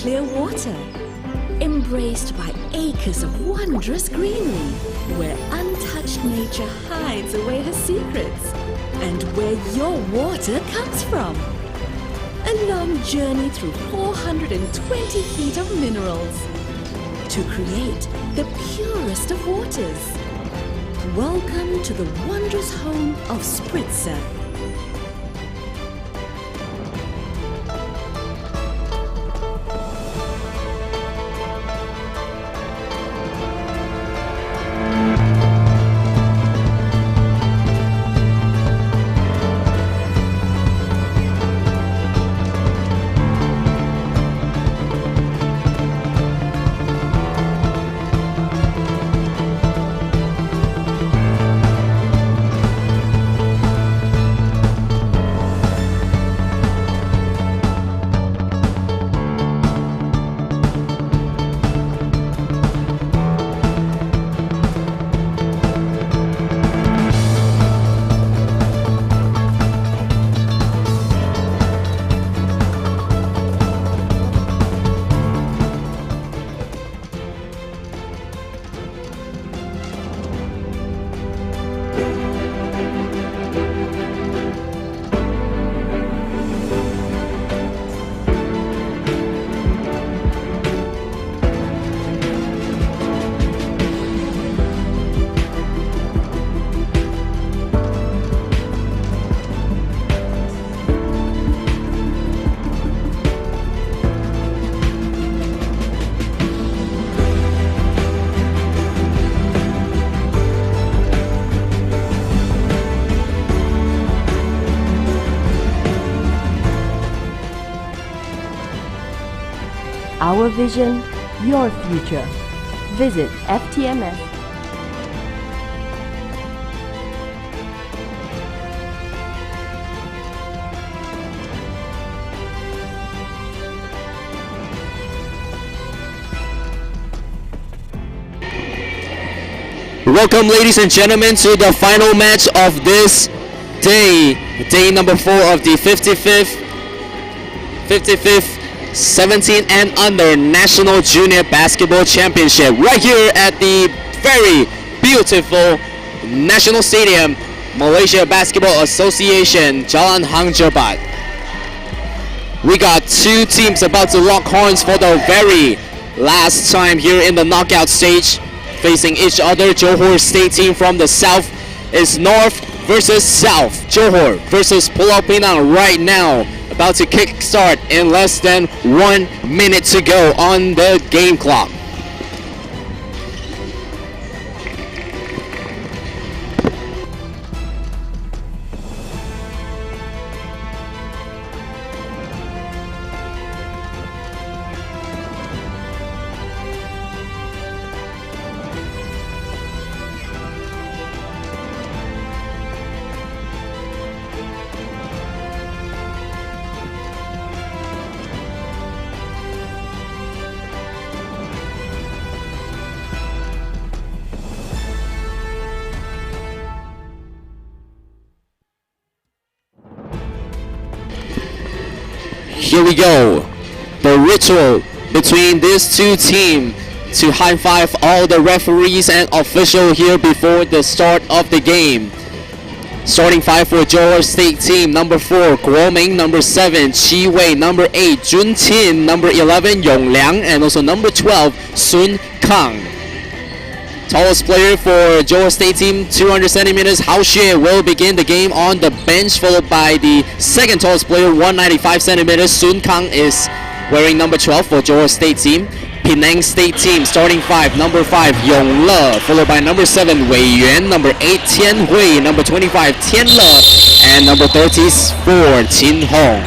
clear water, embraced by acres of wondrous greenery, where untouched nature hides away her secrets, and where your water comes from. A long journey through 420 feet of minerals to create the purest of waters. Welcome to the wondrous home of Spritzer. Our vision, your future. Visit FTMS. Welcome, ladies and gentlemen, to the final match of this day, day number 4 of the 55th 17 and under National Junior Basketball Championship, right here at the very beautiful National Stadium, Malaysia Basketball Association, Jalan Hang Jebat. We got two teams about to lock horns for the very last time here in the knockout stage, facing each other. Johor State team from the south is North versus South. Johor versus Pulau Penang right now, about to kick start in less than 1 minute to go on the game clock. Here we go. The ritual between these two teams to high-five all the referees and officials here before the start of the game. Starting 5 for Johor State team: number 4, Guo Ming; number 7, Chi Wei; number 8, Jun Qin; number 11, Yong Liang; and also number 12, Sun Kang. Tallest player for Johor State team, 200 centimeters, Hao Xue, will begin the game on the bench, followed by the second tallest player, 195 centimeters, Sun Kang, is wearing number 12 for Johor State team. Penang State team, starting 5, number 5, Yong Le, followed by number 7, Wei Yuan; number 8, Tian Hui; number 25, Tian Le; and number 34, Qin Hong.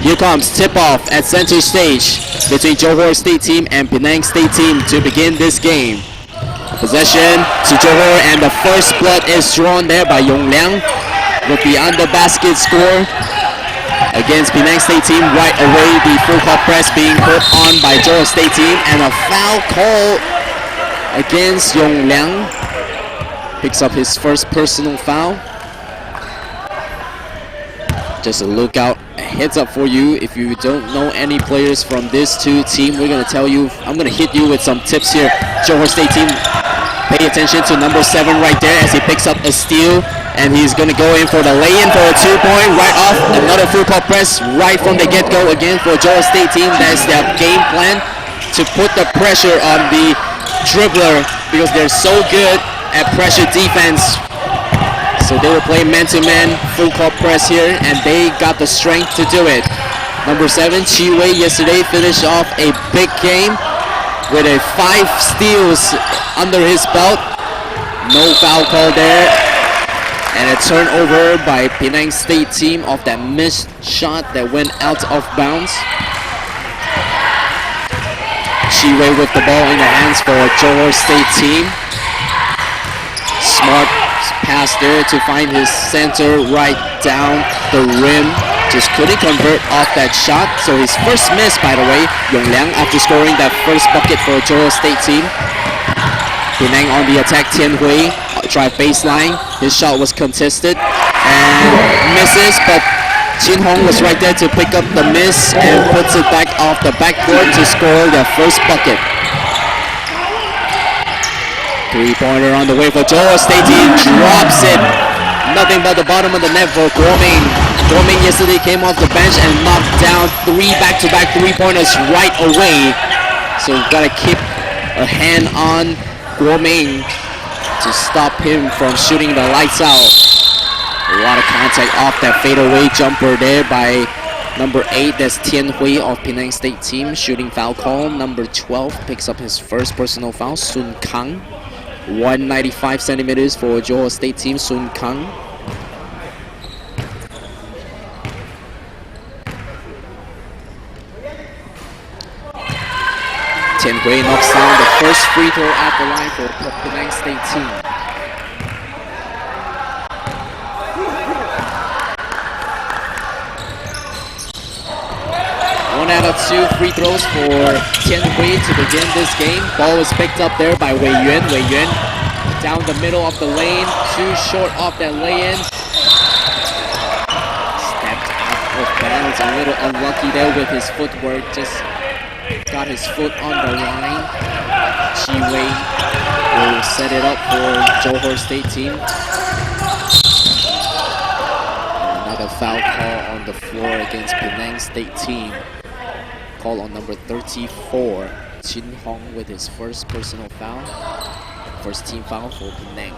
Here comes tip-off at center stage between Johor State team and Penang State team to begin this game. Possession to Johor, and the first blood is drawn there by Yong Liang with the under basket score against Penang State team. Right away, the full court press being put on by Johor State team, and a foul call against Yong Liang. Picks up his first personal foul. Just a look out a heads up for you. If you don't know any players from this two team, we're gonna tell you. I'm gonna hit you with some tips here. Johor State team, pay attention to number 7 right there as he picks up a steal, and he's gonna go in for the lay-in for a 2-point right off. Another full court press right from the get-go again for Johor State team. That's their game plan, to put the pressure on the dribbler because they're so good at pressure defense. So they will play man-to-man full court press here, and they got the strength to do it. Number 7, Chi Wei, yesterday finished off a big game with a 5 steals under his belt. No foul call there. And a turnover by Penang State team off that missed shot that went out of bounds. Chi Wei with the ball in the hands for Johor State team. Smart pass there to find his center right down the rim. Just couldn't convert off that shot. So his first miss, by the way, Yong Liang, after scoring that first bucket for Johor State team. Penang on the attack, Tian Hui, drive baseline. His shot was contested and misses, but Chin Hong was right there to pick up the miss and puts it back off the backboard to score their first bucket. 3-pointer on the way for Johor State team, drops it. Nothing but the bottom of the net for Guo Ming. Guo Ming yesterday came off the bench and knocked down 3 back-to-back 3-pointers right away. So you've got to keep a hand on Guo Ming to stop him from shooting the lights out. A lot of contact off that fadeaway jumper there by number 8, that's Tian Hui of Penang State team. Shooting foul call. Number 12 picks up his first personal foul, Sun Kang. 195 centimeters for Johor State team, Sun Kang. Tian Hui knocks down the first free throw at the line for Penang State team. One out of 2 free throws for Tian Hui to begin this game. Ball was picked up there by Wei Yuan. Wei Yuan down the middle of the lane, too short off that lay-in. Stepped out of bounds, a little unlucky there with his footwork. Just got his foot on the line. Chi Wei will set it up for Johor State team. Another foul call on the floor against Penang State team. Call on number 34, Chin Hong, with his first personal foul. First team foul for Penang.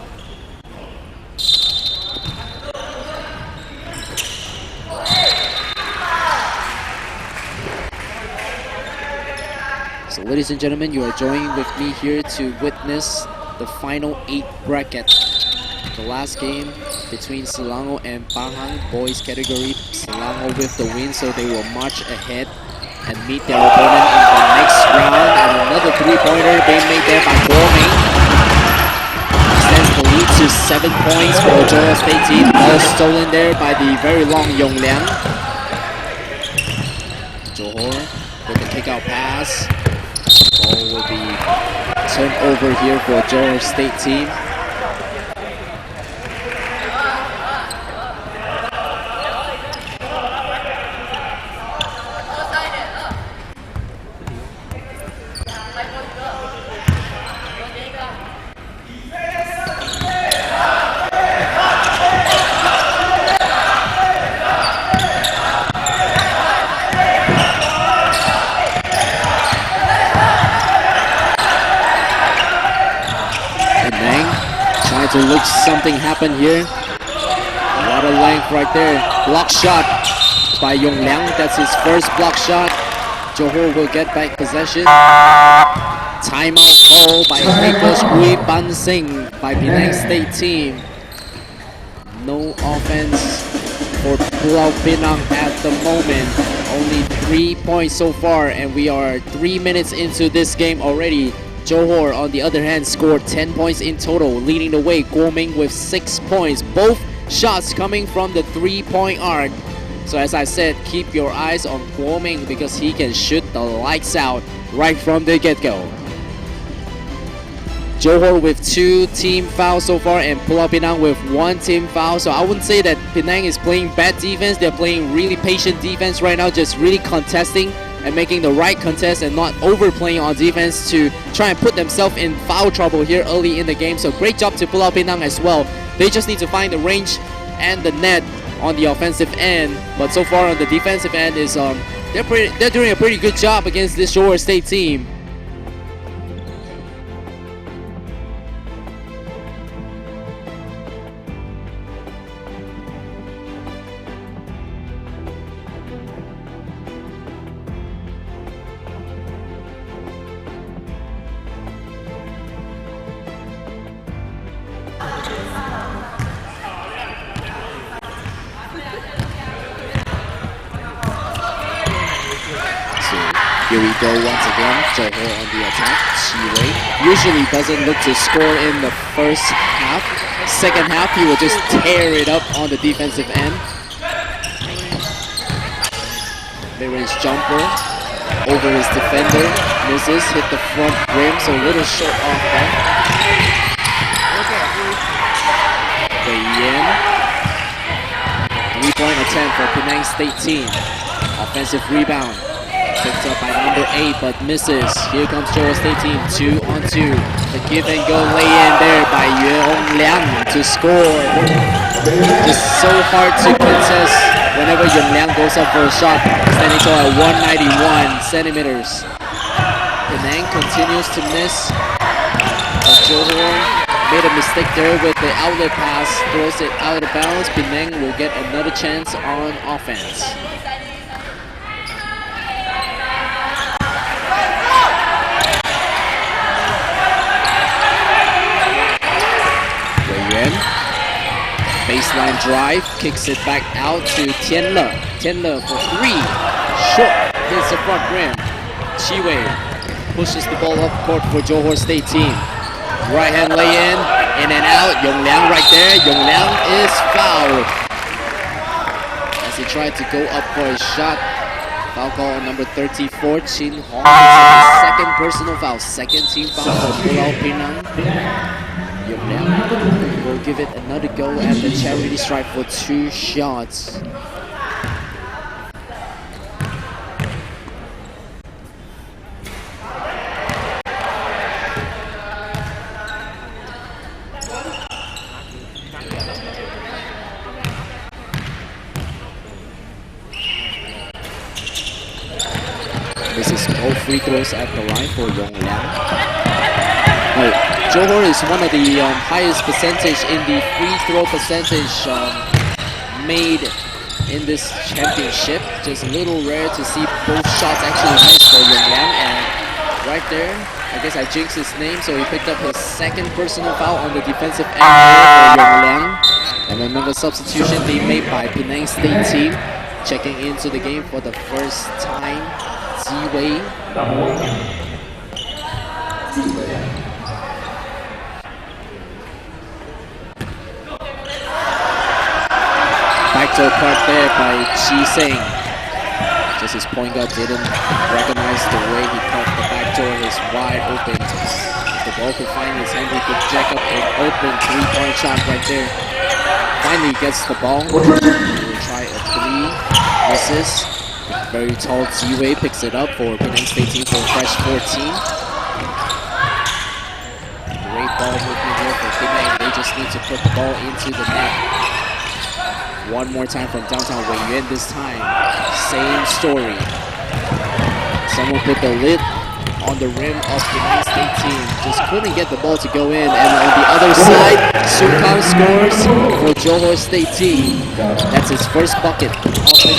So ladies and gentlemen, you are joining with me here to witness the final 8 bracket. The last game between Selangor and Pahang, boys category. Selangor with the win, so they will march ahead and meet their opponent in the next round. And another 3-pointer being made there by Guo Ming. Extends the lead to 7 points for the Johor State team. Ball stolen there by the very long Yong Liang. Johor with the kick-out pass. Ball will be turned over here for Johor State team. To look something happen here. A lot of length right there. Block shot by Yong Liang. That's his first block shot. Johor will get back possession. Timeout call by Nicholas Hui Ban Sing by Penang State team. No offense for Pulau Pinang at the moment. Only 3 points so far, and we are 3 minutes into this game already. Johor, on the other hand, scored 10 points in total, leading the way. Guo Ming with 6 points. Both shots coming from the 3-point arc. So as I said, keep your eyes on Guo Ming because he can shoot the lights out right from the get-go. Johor with 2 team fouls so far and Pulau Pinang with 1 team foul. So I wouldn't say that Penang is playing bad defense. They're playing really patient defense right now, just really contesting and making the right contest and not overplaying on defense to try and put themselves in foul trouble here early in the game. So great job to Pulau Pinang as well. They just need to find the range and the net on the offensive end. But so far on the defensive end is they're doing a pretty good job against this Johor State team. Here we go once again, Johor on the attack. Chiwei usually doesn't look to score in the first half. Second half, he will just tear it up on the defensive end. Mid-range jumper over his defender, misses, hit the front rim, so a little short off there. Yin. 3-point attempt for Penang State team. Offensive rebound. Picked up by number 8, but misses. Here comes Johor State team, 2-on-2. The give and go lay-in there by Yong Liang to score. Just so hard to contest whenever Yong Liang goes up for a shot. Standing tall at 191 centimeters. Penang continues to miss. But Johor made a mistake there with the outlet pass. Throws it out of bounds. Penang will get another chance on offense. Baseline drive, kicks it back out to Tianle. Tianle for 3. Short, hits the front rim. Chiwei pushes the ball up court for Johor State team. Right hand lay in and out. Yong Liang right there. Yong Liang is fouled as he tried to go up for a shot. Foul call on number 34, Chin Hong. Second personal foul, second team foul for Pulau Pinang. Yong Liang will give it another go at the charity stripe for 2 shots. This is all free throws at the line for Yong Liang. Johor is one of the highest percentage in the free throw percentage made in this championship. Just a little rare to see both shots actually miss for Yong Liang. And right there, I guess I jinxed his name, so he picked up his second personal foul on the defensive end for Yong Liang. And another substitution being made by Penang State team. Checking into the game for the first time, Ziwei. Backdoor part there by Chi Seng. Just his point guard didn't recognize the way he caught the backdoor is wide open. If the ball could find his hand, he could jack up an open 3-point shot right there. Finally gets the ball. He will try a 3. Misses. Very tall Ziwei picks it up for Penang State team for fresh 14. Great ball movement here for Penang. They just need to put the ball into the net. One more time from downtown Wei Yuan this time. Same story. Someone put the lid on the rim of the Penang State team. Just couldn't get the ball to go in. And on the other side, Sun Kang scores for Johor State team. That's his first bucket of the game.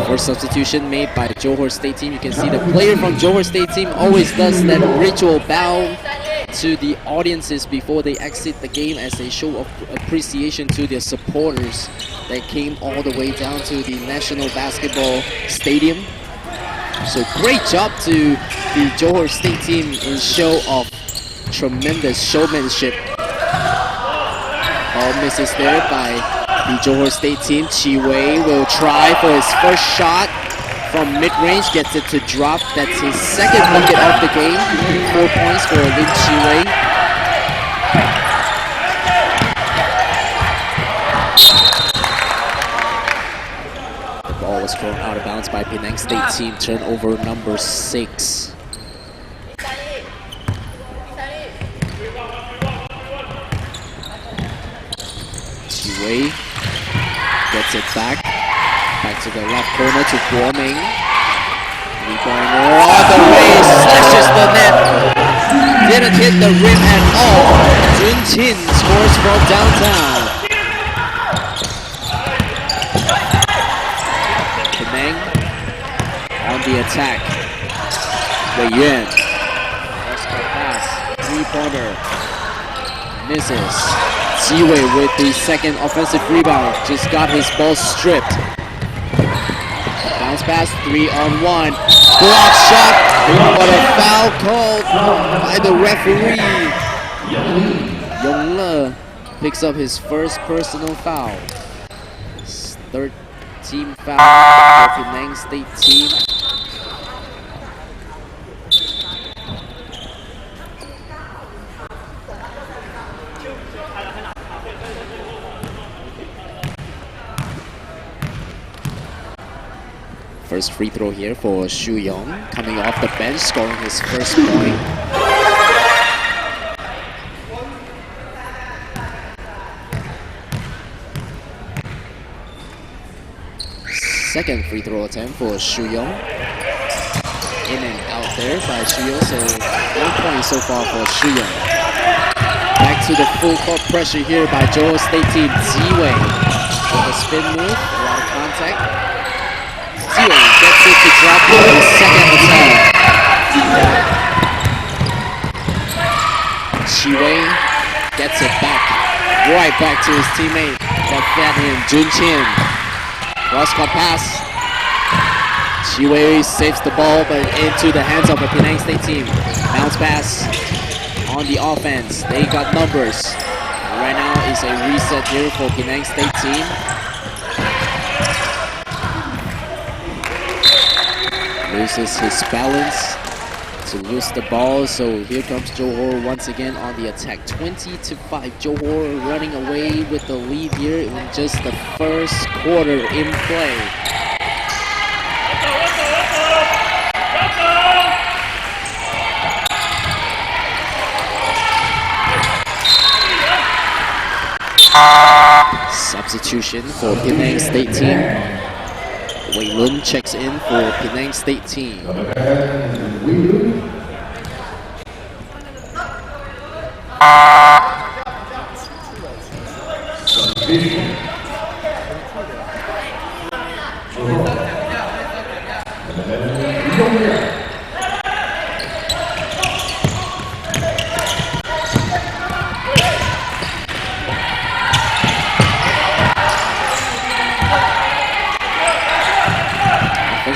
First substitution made by Johor State team. You can see the player from Johor State team always does that ritual bow to the audiences before they exit the game as they show appreciation to their supporters that came all the way down to the National Basketball Stadium. So great job to the Johor State team in show of tremendous showmanship. All misses there by the Johor State team. Chiwei will try for his first shot. from mid-range, gets it to drop. That's his second bucket of the game. 4 points for Lin Chi-wei. The ball was thrown out of bounds by Penang State team. Turnover number 6. Chi-wei gets it back. Back to the left corner to Guo Ming. Going all the way, slashes the net. Didn't hit the rim at all. Jun Chin scores from downtown. Penang on the attack. Wei Yuan. Pass. 3-pointer. Misses. Ziwei with the second offensive rebound. Just got his ball stripped. Bounce pass, 3-on-1. Block shot. What a foul called by the referee. Yongle picks up his first personal foul. Third team foul for Penang State team. First free throw here for Xu Yong, coming off the bench, scoring his first point. Second free throw attempt for Xu Yong. In and out there by Xu Yong, so 1 point so far for Xu Yong. Back to the full court pressure here by Johor State team. Ziwei with a spin move, a lot of contact. Ziwei gets it to drop on his second attempt. Chi-wei gets it back, right back to his teammate that fed him, Jun Chin. Cross-court pass. Chi-wei saves the ball, but into the hands of the Penang State team. Bounce pass on the offense. They got numbers. Right now is a reset here for Penang State team. Loses his balance to lose the ball, so here comes Johor once again on the attack. 20-5. Johor running away with the lead here in just the first quarter in play. Substitution for Penang State team. Wei Lun checks in for Penang State team.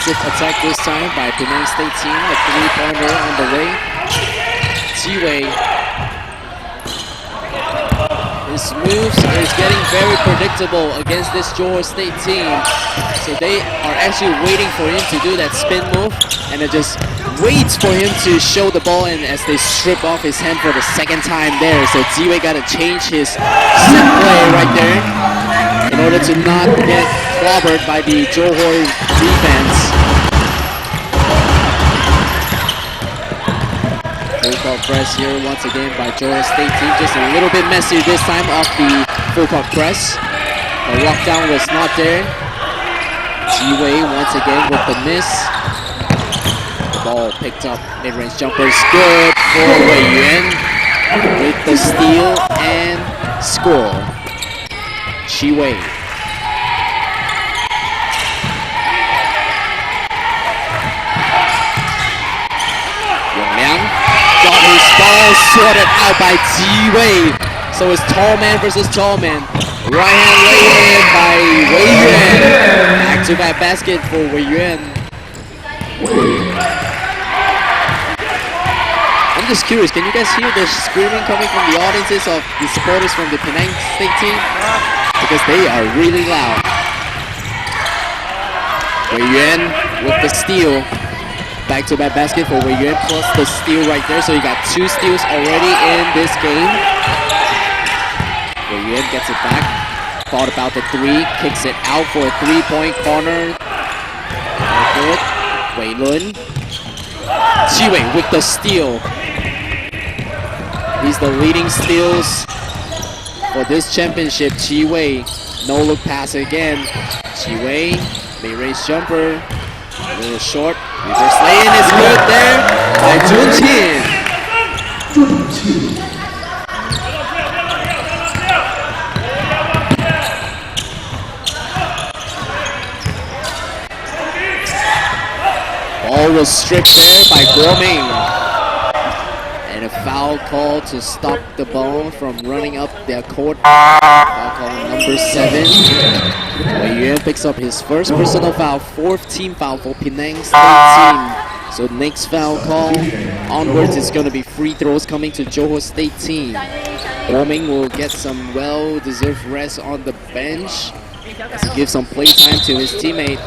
Attack this time by Penang State team. A 3-pointer on the way. Ziwei. His moves is getting very predictable against this Johor State team. So they are actually waiting for him to do that spin move, and it just waits for him to show the ball, and as they strip off his hand for the second time there. So Ziwei got to change his set play right there in order to not get clobbered by the Johor defense. Full court press here once again by Johor State team. Just a little bit messy this time off the full court press. The lockdown was not there. Ziwei once again with the miss. The ball picked up. Mid-range jumpers good for Wei Yuan with the steal and score. Chi-wei. Got his ball sorted out by Ziwei. So it's tall man versus tall man. Right hand lay-in by Wei Yuan. Back-to-back basket for Wei Yuan. I'm just curious, can you guys hear the screaming coming from the audiences of the supporters from the Penang State team? Because they are really loud. Wei Yuan with the steal. Back-to-back basket for Wei Yuan plus the steal right there. So you got 2 steals already in this game. Wei Yuan gets it back. Thought about the 3. Kicks it out for a 3-point corner. Good. Wei Lun. Qi Wei with the steal. He's the leading steals for this championship. Qi Wei. No look pass again. Qi Wei. Mid-range jumper. A little short. Reverse lay-in is good there by Jun Qin. Ball was stripped there by Guo Ming. And a foul call to stop the ball from running up their court. Foul call number 7. Wei Yuan picks up his first personal foul, 4th team foul for Penang State team. So next foul call onwards is going to be free throws coming to Johor State team. Guo Ming will get some well-deserved rest on the bench as he gives some playtime to his teammate.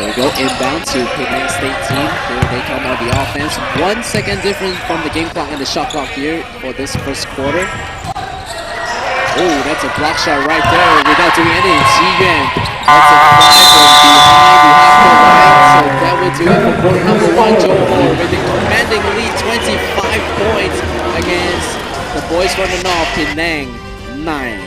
They go inbound to Penang State team. Here they come on the offense. 1 second difference from the game clock and the shot clock here for this first quarter. Oh, that's a block shot right there without doing anything. Qi Yuan. That's a fly from behind the half-court line. So that will do it for quarter number 1. Johor with a commanding lead, 25 points against the boys from the north, Penang 9.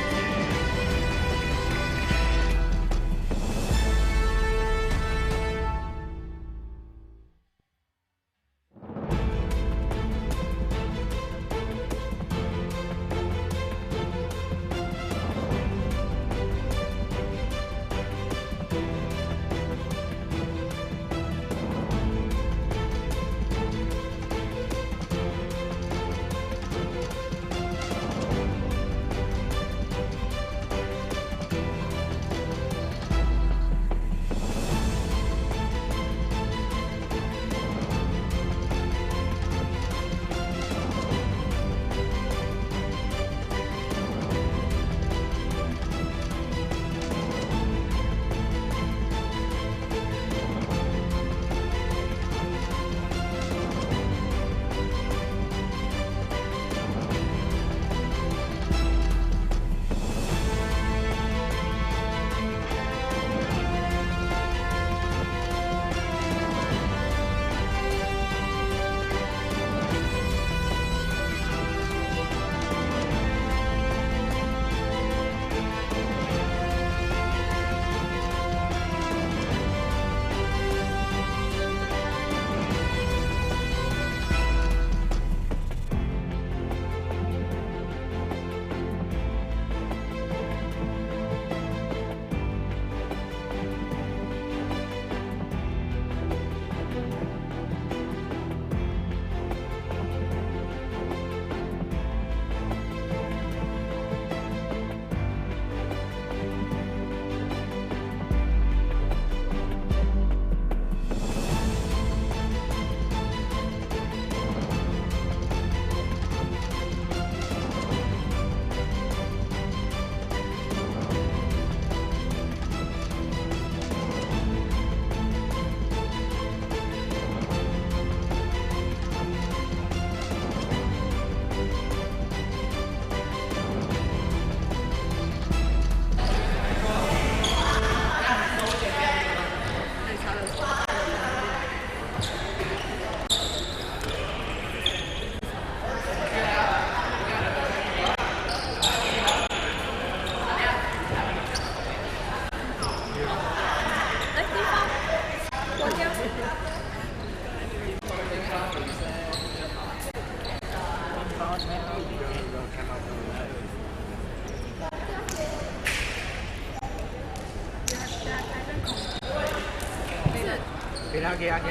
Back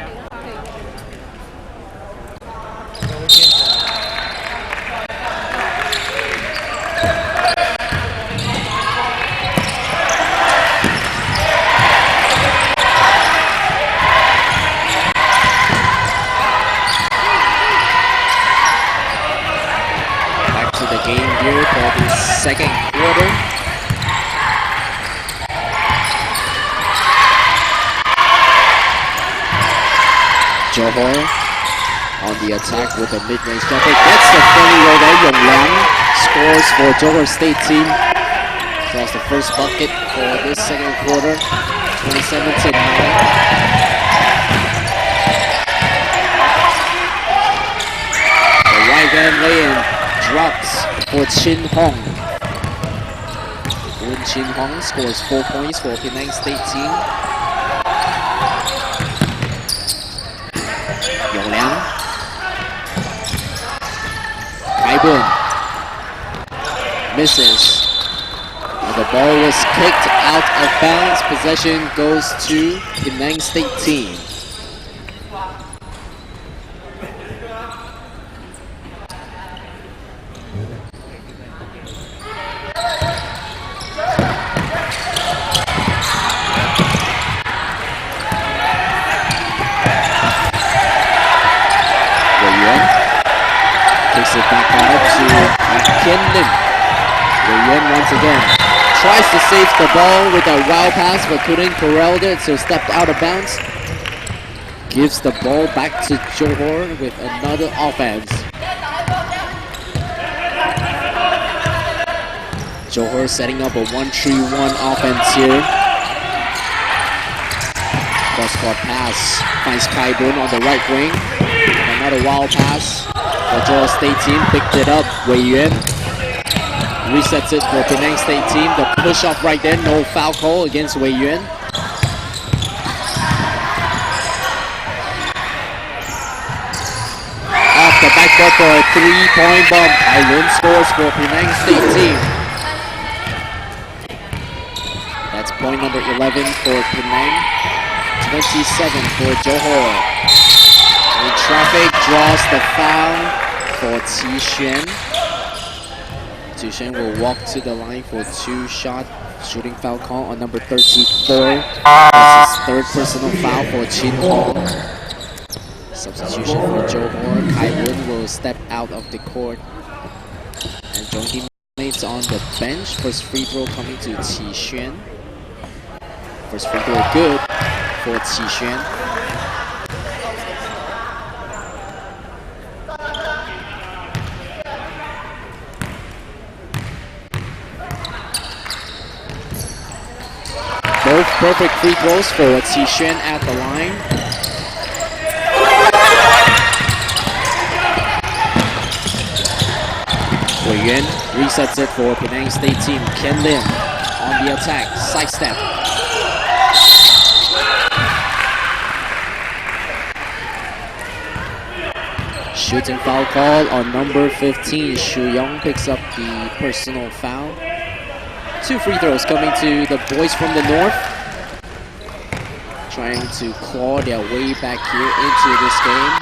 to the game here for the second quarter. Johor on the attack with a mid-range jumper. Gets the friendly roll there. Yong Liang scores for Johor State team. Draws the first bucket for this second quarter. 27-9. The right-hand lay-in drops for Chin Hong. Woon Chin Hong scores 4 points for Penang State team. Yong Liang. Kai Bun misses. And the ball was kicked out of bounds. Possession goes to Penang State team. Takes it back out to Kian Lim. Wei Yuan once again tries to save the ball with a wild pass but couldn't corral it, so stepped out of bounds. Gives the ball back to Johor with another offense. Johor setting up a 1-3-1 offense here. Cross-court pass finds Kai Bun on the right wing. Another wild pass. The Johor State team picked it up. Wei Yuan resets it for Penang State team. The push off right there, no foul call against Wei Yuan. Off the backboard for a 3-point bomb. Kai Lun scores for Penang State team. That's point number 11 for Penang. 27 for Johor. In traffic, draws the foul for Qi Xuan. Qi Xuan will walk to the line for 2-shot shooting foul call on number 34. That's his third personal foul for Chin Hong. Substitution for Johor. Kai Lun will step out of the court and join teammates on the bench. First free throw coming to Qi Xuan. First free throw good for Qi Xuan. Both perfect free throws for Qi Xuan at the line. Wei Yuan resets it for Penang State team. Kian Lim on the attack, sidestep. Shooting foul call on number 15. Shu Yong picks up the personal foul. 2 free throws coming to the boys from the north. Trying to claw their way back here into this game.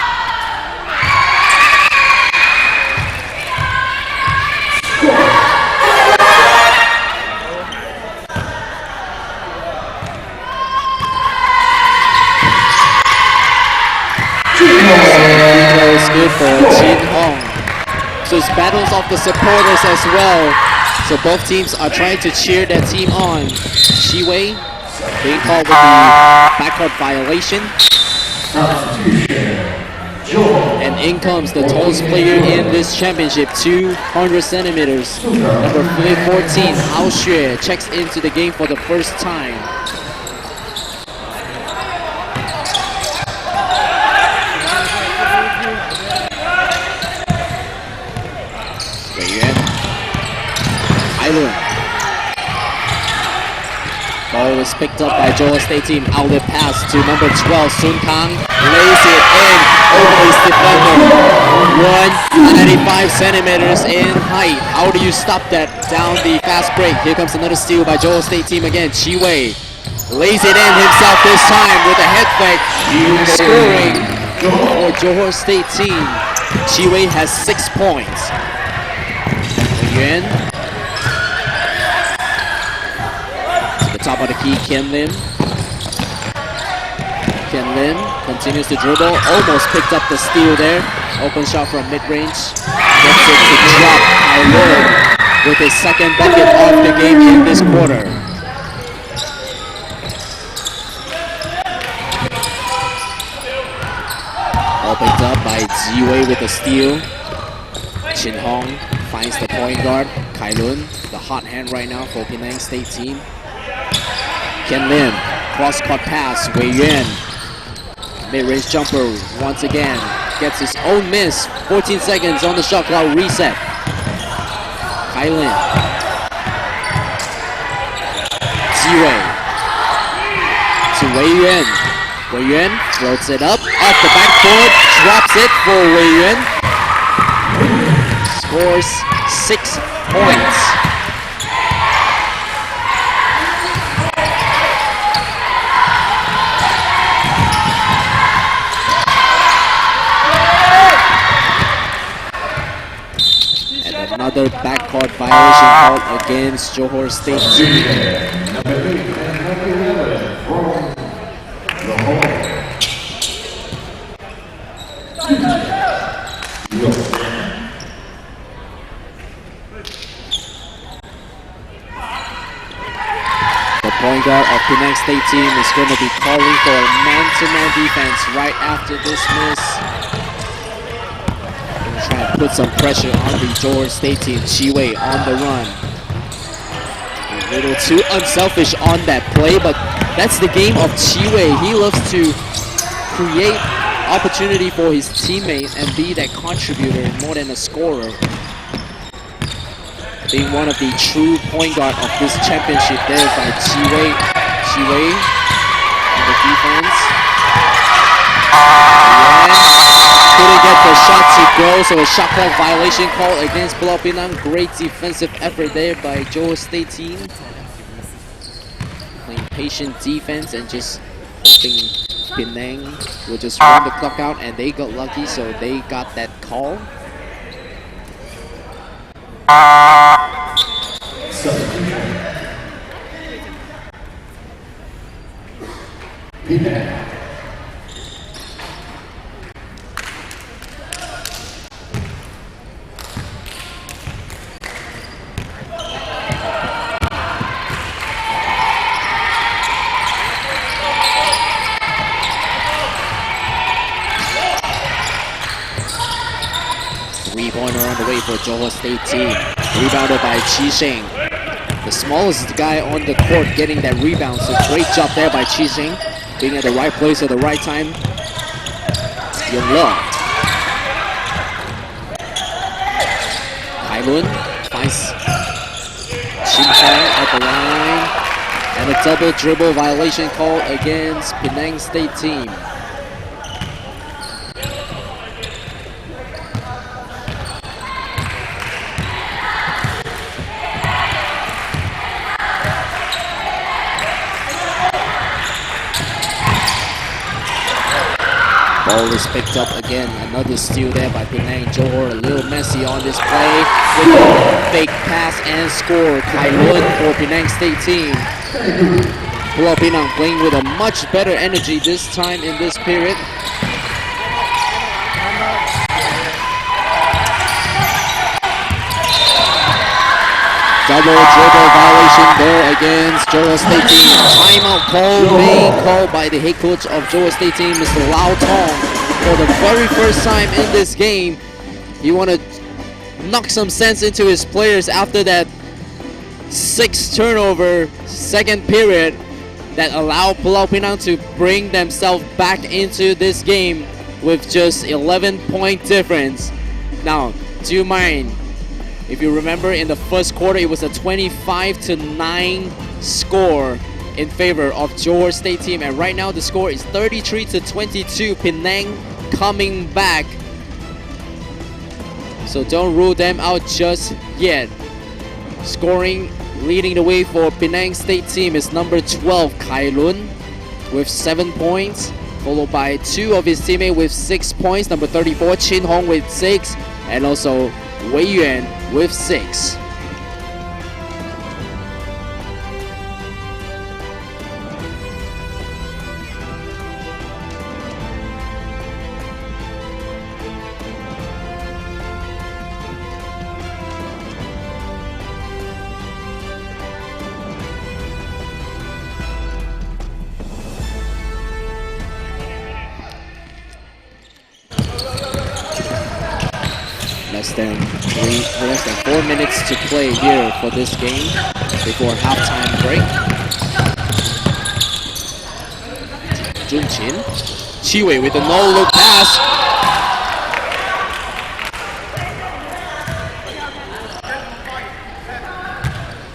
Good for Chin Hong. So it's battles of the supporters as well. So both teams are trying to cheer their team on. Shi Wei being called with the backcourt violation. And in comes the tallest player in this championship, 200 centimeters. Number 14, Hao Xue, checks into the game for the first time. Ball was picked up by Johor State team. Outlet pass to number 12, Sun Kang. Lays it in over his defender. 195 centimeters in height. How do you stop that down the fast break? Here comes another steal by Johor State team again. Chi Wei Lays it in himself this time with a head fake. Scoring for Johor State team. Chi Wei has 6 points. Yuan. To the top of the key, Ken Lim. Ken Lim continues to dribble. Almost picked up the steal there. Open shot from mid-range. Gets it to drop Kylun with his second bucket of the game in this quarter. Opened up by Ziwei with a steal. Chin Hong finds the point guard. Kylun, the hot hand right now for Penang State team. Ken Lim, cross-court pass. Wei Yuan, mid-range jumper once again. Gets his own miss. 14 seconds on the shot clock reset. Kylun. Ziwei. To Wei Yuan. Wei Yuan floats it up. Off the backboard. Drops it for Wei Yuan. Scores 6 points. Another backcourt violation called against Johor State team. The point guard of Penang State team is going to be calling for a man-to-man defense right after this miss. Trying to put some pressure on the Johor State team. Chi Wei on the run. A little too unselfish on that play, but that's the game of Chi Wei. He loves to create opportunity for his teammates and be that contributor more than a scorer. Being one of the true point guard of this championship there by Chi Wei. Chi Wei on the defense. Couldn't get the shot to go, so a shot clock violation called against Pulau Pinang. Great defensive effort there by Johor State team. Playing patient defense and just hoping Penang will just run the clock out, and they got lucky, so they got that call. Three-pointer on the way for Johor State team. Rebounded by Chi Sheng. The smallest guy on the court getting that rebound. So great job there by Chi Sheng. Being at the right place at the right time. Yong Lo. Kylun finds Chin Hong at the line. And a double dribble violation call against Penang State team. Ball is picked up again. Another steal there by Penang. Johor a little messy on this play. With a fake pass and score. Kylun for Penang State team. Pulau Pinang playing with a much better energy this time in this period. Double dribble violation there against Johor State team. Timeout call being called by the head coach of Johor State team, Mr. Lau Tong. For the very first time in this game, he wanted to knock some sense into his players after that 6 turnover second period that allowed Pulau Pinang to bring themselves back into this game with just 11-point difference. Now, do you mind? If you remember, in the first quarter, it was a 25-9 score in favor of Johor State team, and right now the score is 33-22. Penang coming back, so don't rule them out just yet. Scoring Leading the way for Penang State team is number 12, Kai Lun, with 7 points, followed by 2 of his teammates with 6 points, number 34, Chin Hong with 6, and also Wei Yuan with 6. Less than 4 minutes to play here for this game before halftime break. Jun Qin, Chi Wei with a no-look pass.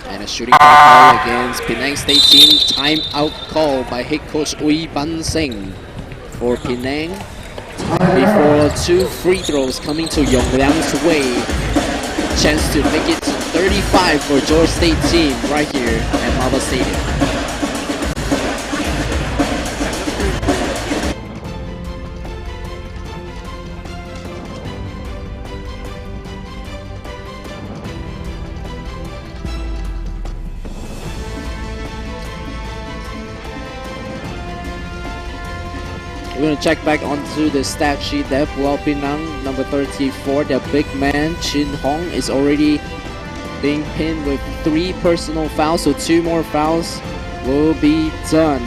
And a shooting foul call against Penang State team. Timeout call by head coach Ui Ban Seng for Penang. Before 2 free throws coming to Yongliang's way. Chance to make it to 35 for Johor State team right here at Maba Stadium. We're going to check back onto the stat sheet there. Pulau Pinang, number 34, their big man, Chin Hong, is already being pinned with 3 personal fouls, so 2 more fouls will be done.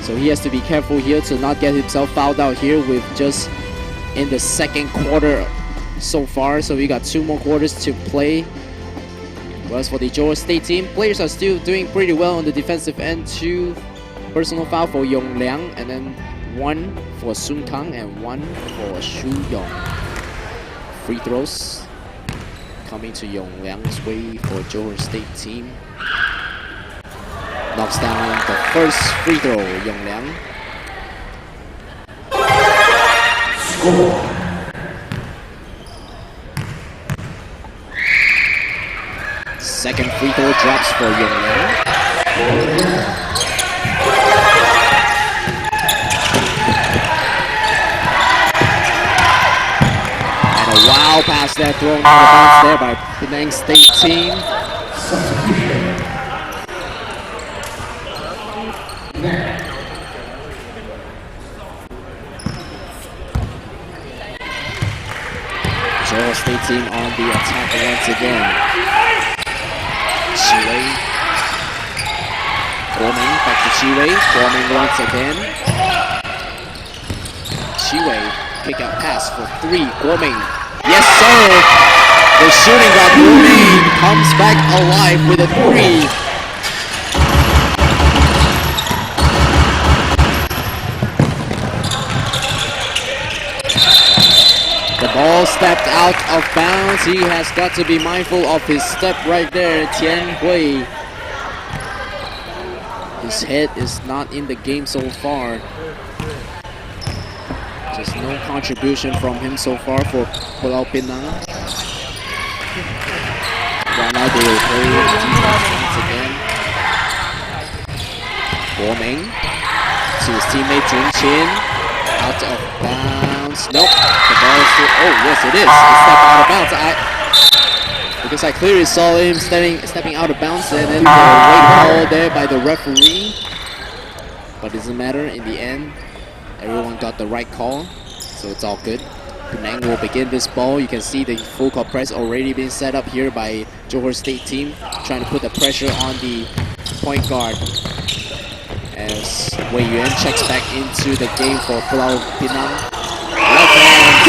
So he has to be careful here to not get himself fouled out here with just in the second quarter so far. So we got 2 more quarters to play. Whereas for the Johor State team, players are still doing pretty well on the defensive end. 2 personal foul for Yong Liang, and then 1 for Sun Kang and 1 for Shu Yong. Free throws coming to Yong Liang's way for Johor State team. Knocks down the first free throw, Yong Liang. Score. Second free throw drops for Yong Liang. Wow pass there, thrown out of bounds there by Penang State team. Johor State team on the attack once again. Chi Wei. Forming, back to Chi Wei. Forming once again. Chi Wei, kick out pass for 3. Forming. Yes, sir! The shooting guard Lee comes back alive with a 3. The ball stepped out of bounds. He has got to be mindful of his step right there, Tian Hui. His head is not in the game so far. Just no contribution from him so far for Pulau Pinang. Right now they will play once again. Forming to his teammate Jun Qin. Out of bounds. Nope. The ball is still. Oh yes it is. It stepped out of bounds. Because I clearly saw him stepping out of bounds, and then the late call there by the referee. But it doesn't matter in the end. Everyone got the right call, so it's all good. Penang will begin this ball. You can see the full court press already being set up here by Johor State team, trying to put the pressure on the point guard. As Wei Yuan checks back into the game for Pulau Pinang. Left hand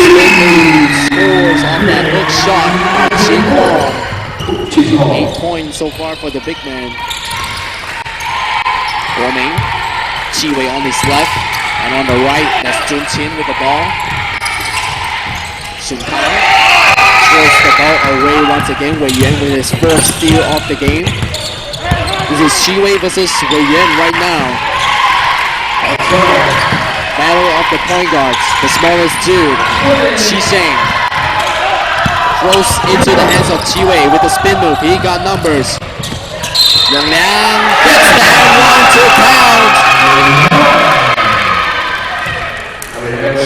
scores on that hook shot by Chin Hong. 8 points so far for the big man. Forming. Chi Wei on his left. And on the right, that's Jun Qin with the ball. Sun Kang throws the ball away once again. Wei Yuan with his first steal of the game. This is Chi Wei versus Wei Yuan right now. Battle of the point guards. The smallest dude, Chi Sheng. close into the hands of Chi Wei with the spin move. He got numbers. Yang Liang gets the and 1 to count.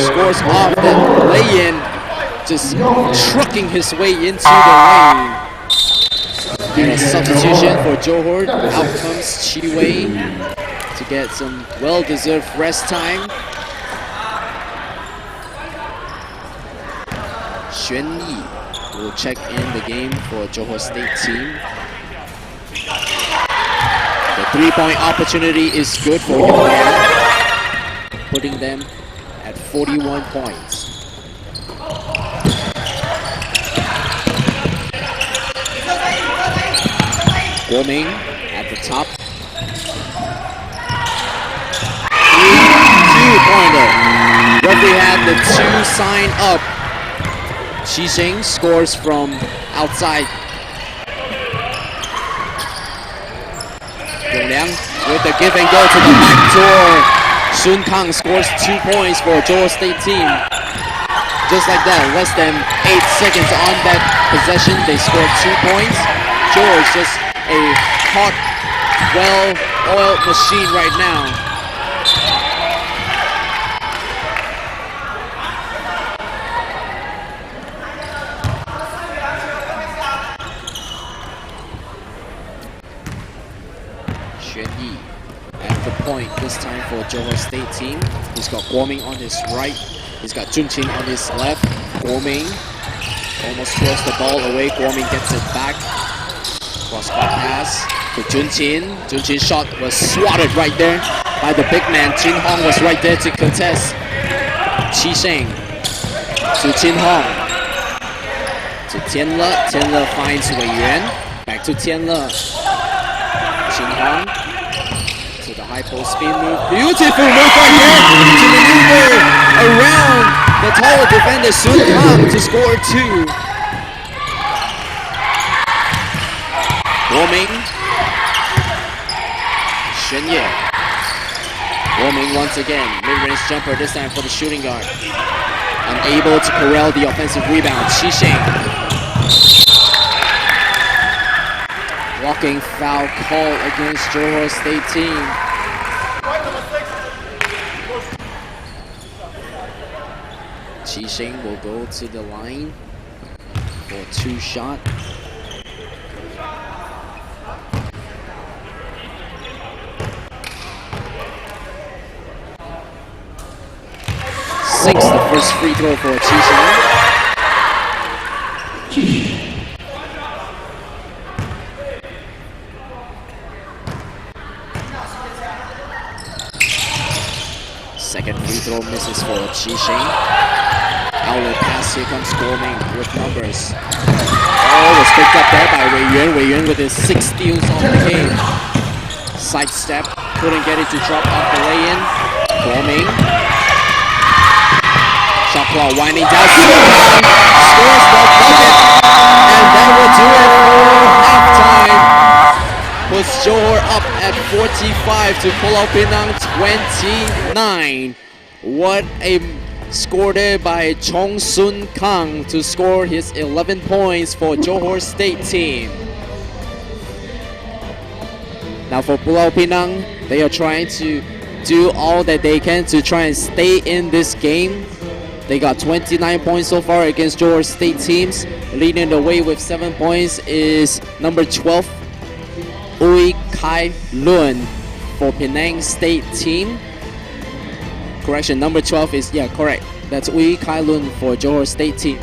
Scores off that lay-in, just trucking his way into the lane. And a substitution for Johor. Out comes Chi Wei to get some well-deserved rest time. Xuan Yi will check in the game for Johor State team. The three-point opportunity is good for Yong, putting them at 41 points. Guoming at the top. 2-pointer. Referee had the 2 sign up. Qi Xing scores from outside. Yong Liang with the give and go to the back door. Sun Kang scores 2 points for Johor State team. Just like that, less than 8 seconds on that possession, they scored 2 points. Johor is just a hot, well-oiled machine right now. Xuan Yi at the point this time for Johor State team. He's got Guoming on his right. He's got Jun Qin on his left. Guoming almost throws the ball away. Guoming gets it back. Cross-court pass to Jun Qin. Jun Qin's shot was swatted right there by the big man. Chin Hong was right there to contest. Qi Sheng to Chin Hong. To Tian Le. Tian Le finds Wei Yuan. Back to Tian Le. Chin Hong to the high post spin move. Beautiful move right there to maneuver around the taller defender Sun Kang to score 2. Guoming. Shen Ye. Guoming once again. Mid-range jumper this time for the shooting guard. Unable to corral the offensive rebound. Qi Sheng. Blocking foul call against Johor State team. Qi Sheng will go to the line for 2 shot. Sinks the first free throw for Qi Sheng. Second free throw misses for Qi Sheng. Outlet pass, here comes Guoming with numbers. Oh, was picked up there by Wei Yuan. Wei Yuan with his 6 steals on the game. Sidestep, couldn't get it to drop off the lay-in. Guoming. Shot clock winding down. Scores the bucket, and that will do it for halftime. Puts Johor up at 45 to Pulau Pinang 29. What a score there by Chong Sun Kang to score his 11 points for Johor State team. Now for Pulau Pinang, they are trying to do all that they can to try and stay in this game. They got 29 points so far against Johor State teams. Leading the way with 7 points is number 12, Ui Kai Lun for Penang State team. Correction, number 12 is, correct. That's Ui Kai Lun for Johor State team.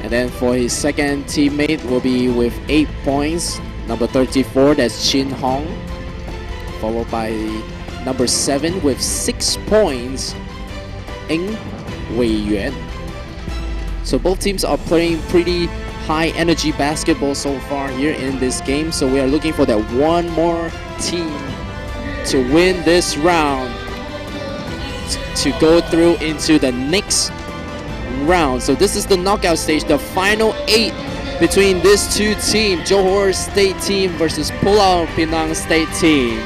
And then for his second teammate will be with 8 points. Number 34, that's Chin Hong. Followed by number 7 with 6 points, Ng Wei Yuan. So both teams are playing pretty high energy basketball so far here in this game. So we are looking for that one more team to win this round to go through into the next round. So this is the knockout stage, the final 8 between these two teams, Johor State team versus Pulau Pinang State team.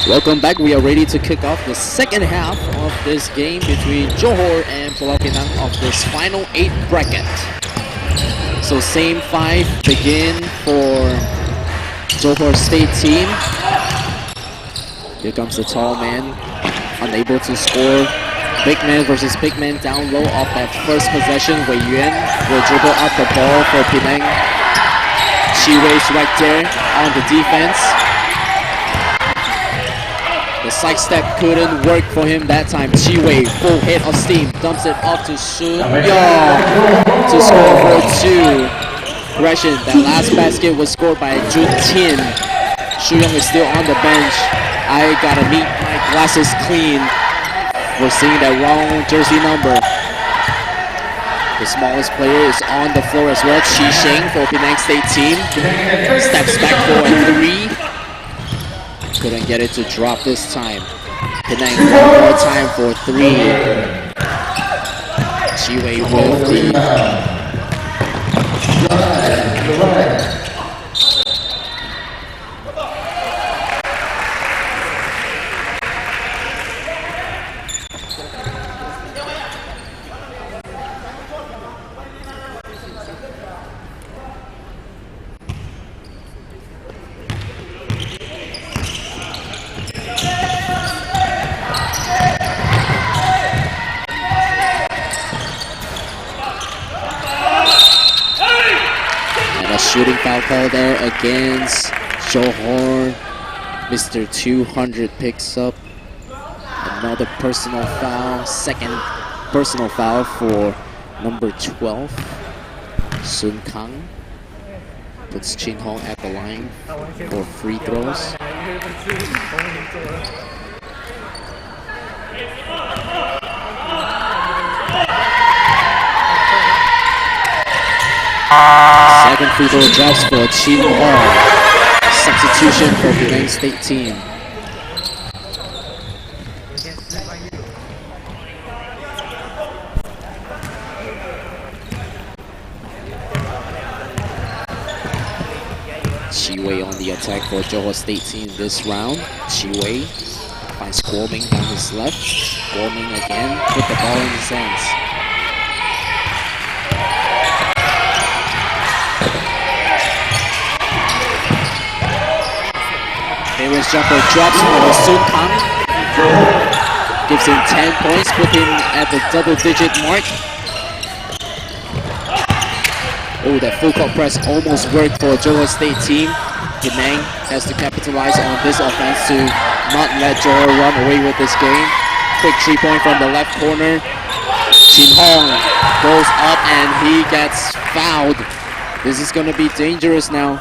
Welcome back. We are ready to kick off the second half of this game between Johor and Pulau Pinang of this final 8 bracket. So same 5 begin for Johor State team. Here comes the tall man, unable to score. Big man versus big man down low off that first possession. Wei Yuan will dribble up the ball for Penang. Chi Wei's right there on the defense. The side step couldn't work for him that time. Chi Wei, full head of steam, dumps it off to Sun Yong to score for 2. Correction, that last basket was scored by Jun Tian. Shu Young is still on the bench. I gotta meet my glasses clean. We're seeing that wrong jersey number. The smallest player is on the floor as well. Chi Sheng for Penang State team. Steps back for a 3. Couldn't get it to drop this time. Penang one more time for 3. Chi Wei with the shooting foul call there against Johor. Mr. 200 picks up another personal foul. Second personal foul for number 12, Sun Kang. Puts Chin Hong at the line for free throws. Second free throw drops for Chin Hong. Substitution for Penang State team. Chi Wei on the attack for Johor State team this round. Chi Wei finds Guoming down his left. Guoming again put the ball in his hands. His jumper drops for Sun Kang. Gives him 10 points, put him at the double-digit mark. Oh, that full court press almost worked for Johor State team. Penang has to capitalize on this offense to not let Johor run away with this game. Quick 3-point from the left corner. Chin Hong goes up and he gets fouled. This is going to be dangerous now.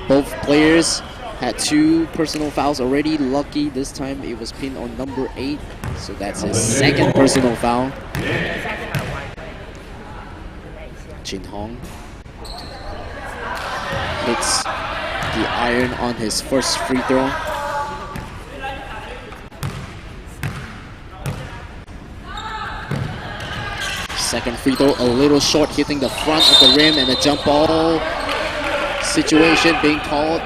Both players had 2 personal fouls already. Lucky this time it was pinned on number 8. So that's his second personal foul. Chin Hong hits the iron on his first free throw. Second free throw a little short, hitting the front of the rim, and a jump ball situation being called.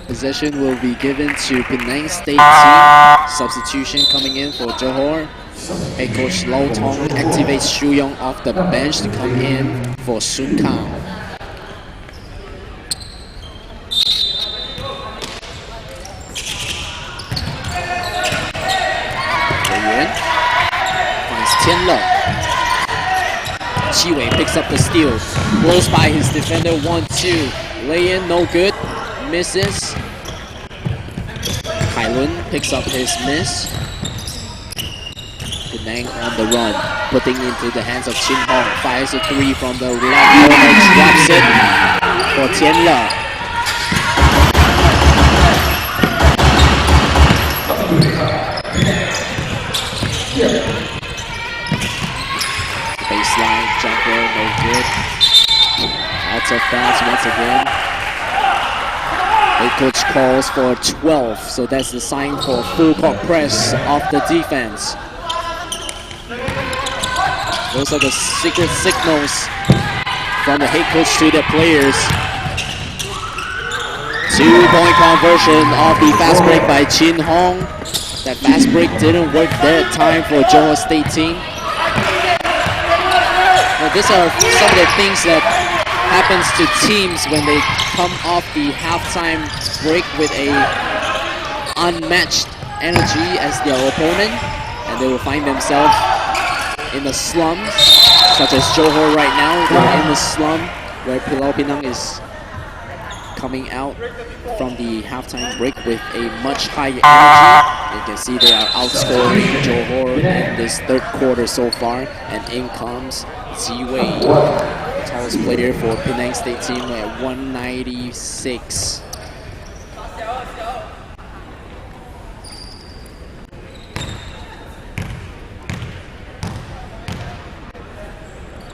Possession will be given to Penang State team. Substitution coming in for Johor. Head coach Lau Tong activates Shu Yong off the bench to come in for Sun Kang. Yuan finds Tian Le. Chi Wei picks up the steal. Blows by his defender 1-2. Lay in, no good. Misses. Kai Lun picks up his miss. Penang on the run, putting into the hands of Chin Hong. Fires a 3 from the left corner, drops it for Tian Le. Baseline jumper, no good. Out of bounds once again. Head coach calls for 12, so that's the sign for full court press of the defense. Those are the secret signals from the head coach to the players. 2-point conversion of the fast break by Chin Hong. That fast break didn't work that time for Johor State team. Well, these are some of the things that happens to teams when they come off the halftime break with a unmatched energy as their opponent, and they will find themselves in the slums, such as Johor right now. They're in the slum where Pulau Pinang is coming out from the halftime break with a much higher energy. You can see they are outscoring Johor in this third quarter so far, and in comes Ziwei, the tallest player for Penang State team at 196.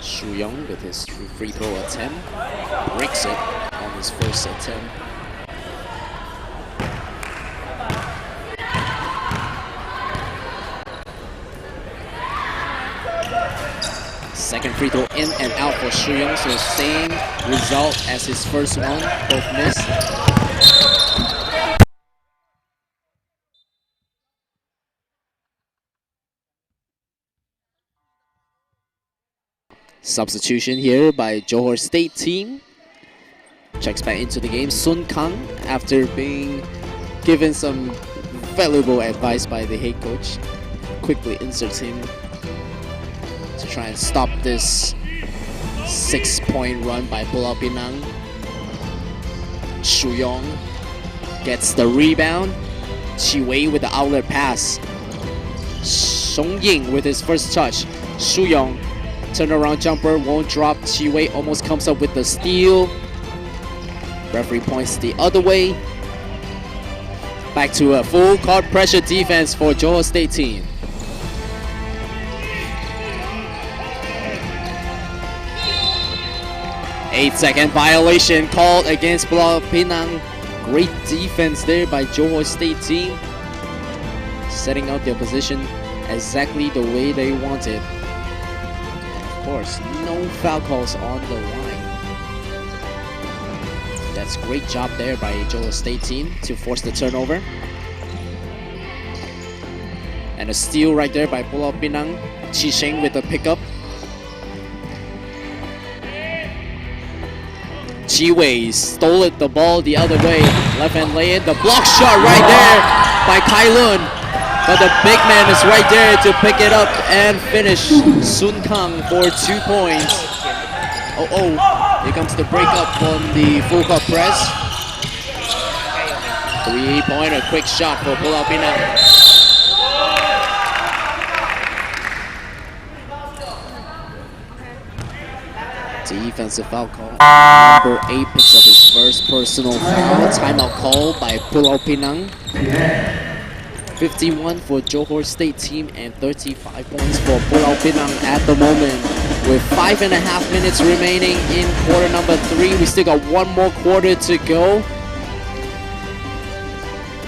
Shu Young with his free throw attempt breaks it on his first attempt. Second free throw in and out for Shu Young, so same result as his first one, both missed. Substitution here by Johor State team. Checks back into the game. Sun Kang, after being given some valuable advice by the head coach, quickly inserts him to try and stop this 6-point run by Pulau Pinang. Shu Yong gets the rebound. Chi Wei with the outlet pass. Song Ying with his first touch. Shu Yong, turnaround jumper, won't drop. Chi Wei almost comes up with the steal. Referee points the other way. Back to a full court pressure defense for Johor State team. Eight-second violation called against Pulau Pinang. Great defense there by Johor State team, setting out their position exactly the way they wanted. And of course, no foul calls on the line. That's great job there by Johor State team to force the turnover. And a steal right there by Pulau Pinang. Chi Sheng with the pickup. Chi Wei stole the ball the other way. Left hand lay in. The block shot right there by Kai Lun. But the big man is right there to pick it up and finish. Sun Kang for 2 points. Here comes the breakup from the full court press. 3-pointer, quick shot for Pulau Pinang. Defensive foul call. Number 8 picks up his first personal foul. Timeout call by Pulau Pinang. 51 for Johor State team and 35 points for Pulau Pinang at the moment. With 5.5 minutes remaining in quarter number 3, we still got one more quarter to go.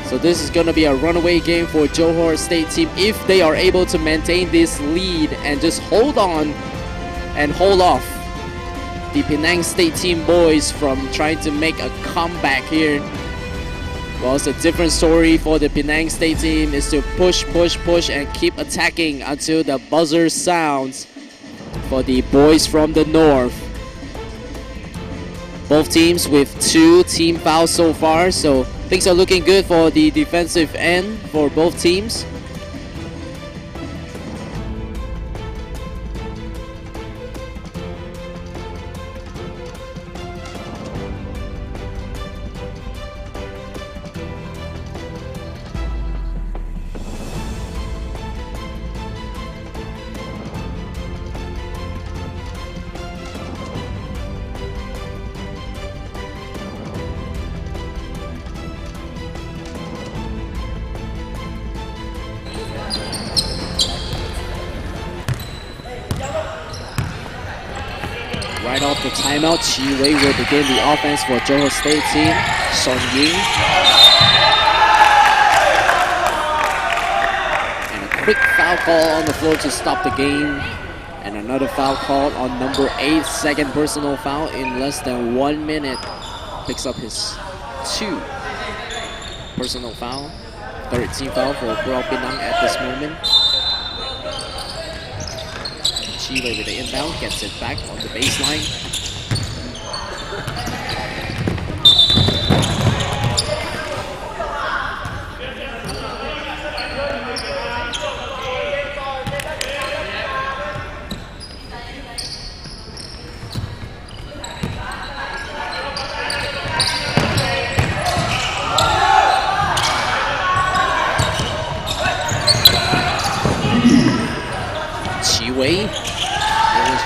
So this is going to be a runaway game for Johor State team if they are able to maintain this lead and just hold on and hold off the Penang State team boys from trying to make a comeback here. Well, it's a different story for the Penang State team, is to push, push, push and keep attacking until the buzzer sounds for the boys from the north. Both teams with 2 team fouls so far, so things are looking good for the defensive end for both teams. Right off the timeout, Chi Wei will begin the offense for Johor State team. Son Ying. And a quick foul call on the floor to stop the game. And another foul call on number 8, second personal foul in less than 1 minute. Picks up his 2 personal foul. Third team foul for Penang at this moment. Chile with the inbound, gets it back on the baseline.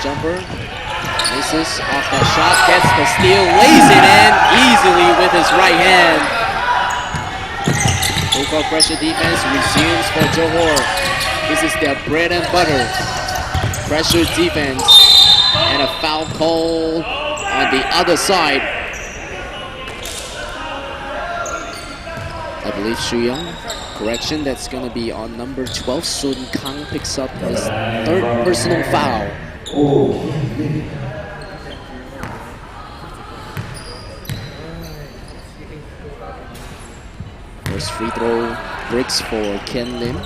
Jumper, misses off that shot, gets the steal, lays it in easily with his right hand. Full-court pressure defense resumes for Johor. This is their bread and butter. Pressure defense and a foul call on the other side. I believe Shu Young. Correction, that's going to be on number 12. Sun Kang picks up his third personal foul. First free throw bricks for Ken Lim.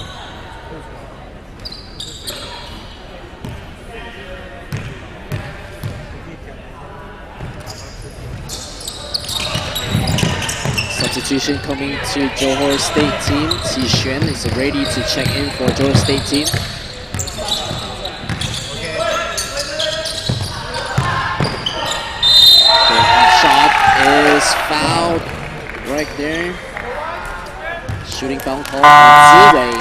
Substitution coming to Johor State team. Qi Xuan is ready to check in for Johor State team. Is fouled right there. Shooting foul call on Ziwei.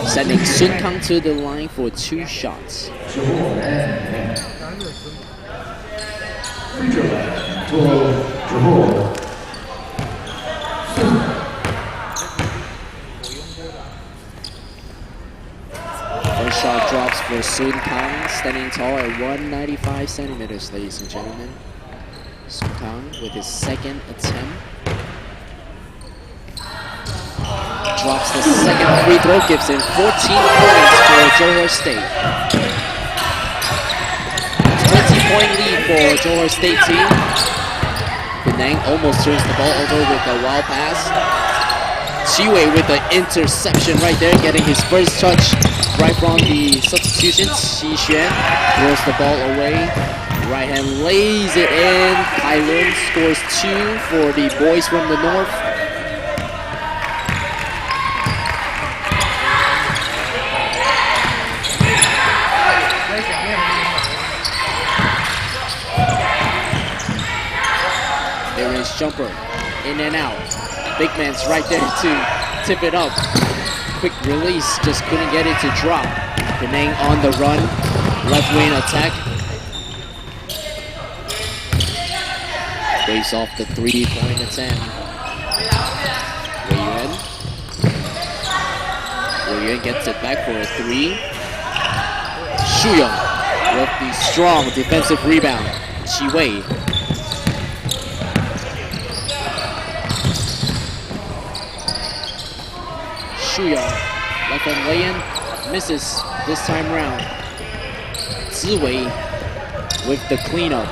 Sending Sun Kang to the line for 2 shots. First shot drops for Sun Kang, standing tall at 195 centimeters, ladies and gentlemen. Sun Kang with his second attempt. Drops the second free throw, gives him 14 points for Johor State. 20-point lead for Johor State team. Penang almost turns the ball over with a wild pass. Chiwei with the interception right there, getting his first touch right from the substitution. Qi Xuan throws the ball away. Right hand lays it in. Kai Lun scores 2 for the boys from the north. There is jumper, in and out. Big man's right there to tip it up. Quick release, just couldn't get it to drop. Penang on the run, left wing attack. Waves off the 3-point attempt. Wei Yuan gets it back for a 3. Shu Young with the strong defensive rebound. Qi Wei. Shu Young left hand lay-in, misses this time round. Ziwei with the cleanup.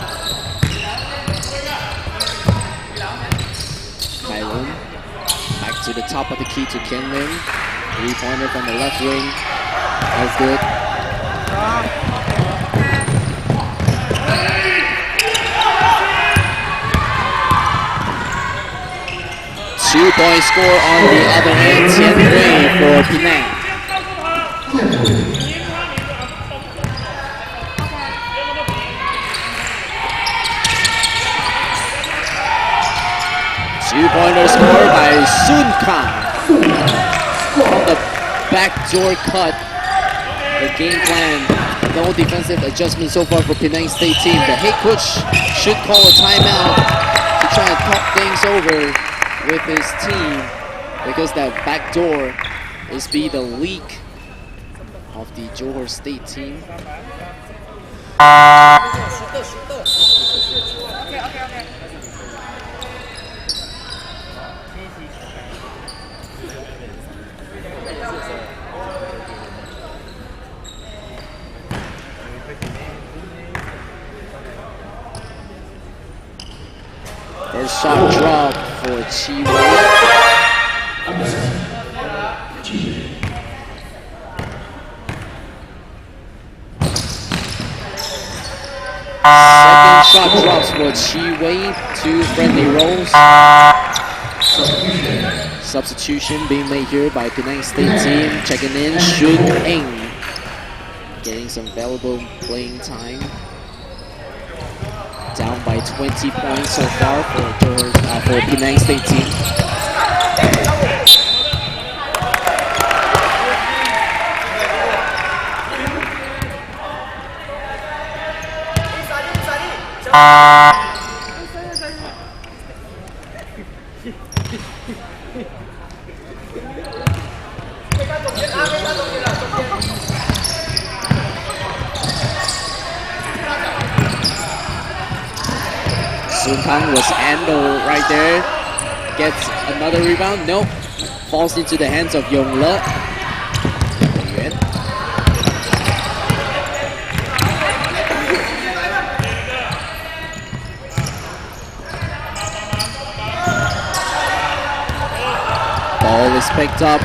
Back to the top of the key to Ken Lim. 3-pointer from the left wing. That's good. Two-point score on the other end. Tian Wei for Penang. Two-pointer scored by Sun Kang. On the backdoor cut. The game plan, no defensive adjustment so far for Penang State team. The head coach should call a timeout to try and talk things over with his team, because that backdoor is be the leak of the Johor State team. First shot drop for Chi Wei. Second shot drops for Chi Wei. 2 friendly rolls. Substitution being made here by Penang State team. Checking in, Shun Eng. Getting some valuable playing time. Down by 20 points so far for Penang State team. Sun Kang was handled right there. Gets another rebound. Nope. Falls into the hands of Yong Le. Yuan. Ball is picked up.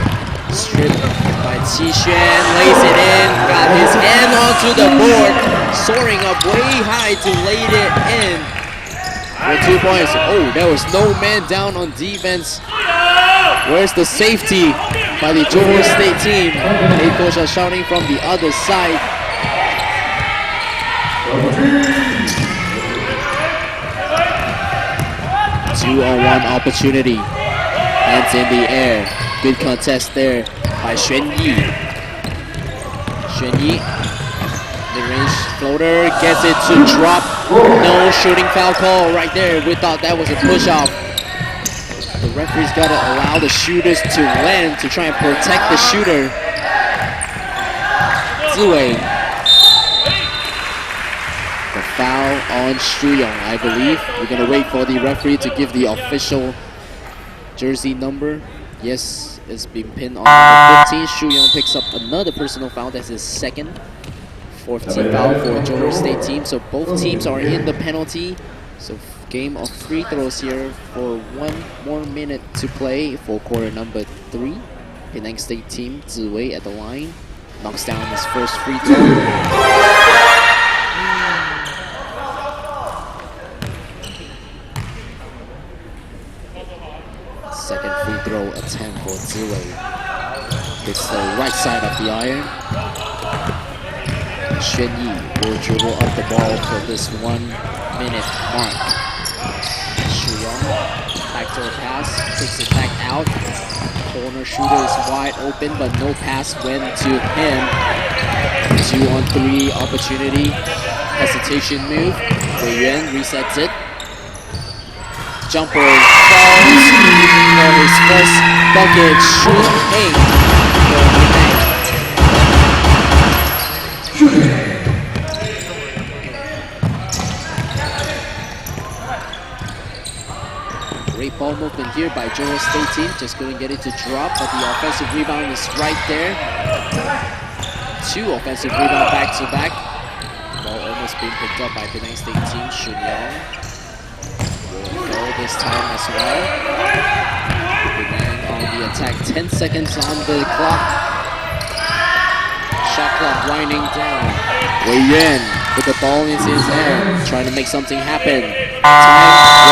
Stripped by Qixuan. Lays it in. Got his hand onto the board. Soaring up way high to lay it in. For 2 points. Oh, there was no man down on defense. Where's the safety by the Johor State team? Head coach are shouting from the other side. Two-on-one opportunity. Hands in the air. Good contest there by Xuan Yi. Xuan Yi. Mid-range floater, gets it to drop. No shooting foul call right there. We thought that was a push-off. The referee's got to allow the shooters to land to try and protect the shooter. Ziwei. The foul on Shu Yong, I believe. We're going to wait for the referee to give the official jersey number. Yes, it's been pinned on number 15. Shu Yong picks up another personal foul. That's his second. 4th team foul for Johor State team. So both teams are in the penalty. So game of free throws here for 1 more minute to play for quarter number 3. Penang State team, Ziwei at the line. Knocks down his first free throw. Second free throw attempt for Ziwei. Hits the right side of the iron. Xuan Yi will dribble up the ball for this 1 minute mark. Shu Yong, backdoor pass, takes it back out. Corner shooter is wide open, but no pass went to him. 2-on-3 opportunity. Hesitation move. Wei Yuan resets it. Jumper falls for his first bucket. Shun Eng for Penang. Great ball movement here by Johor State team. Just couldn't get it to drop, but the offensive rebound is right there. 2 offensive rebound back to back. Ball almost being picked up by Penang State team. Shun Yong will go this time as well. Penang on the attack. 10 seconds on the clock. Shot clock winding down. Wei Yuan with the ball in his hand, trying to make something happen. Time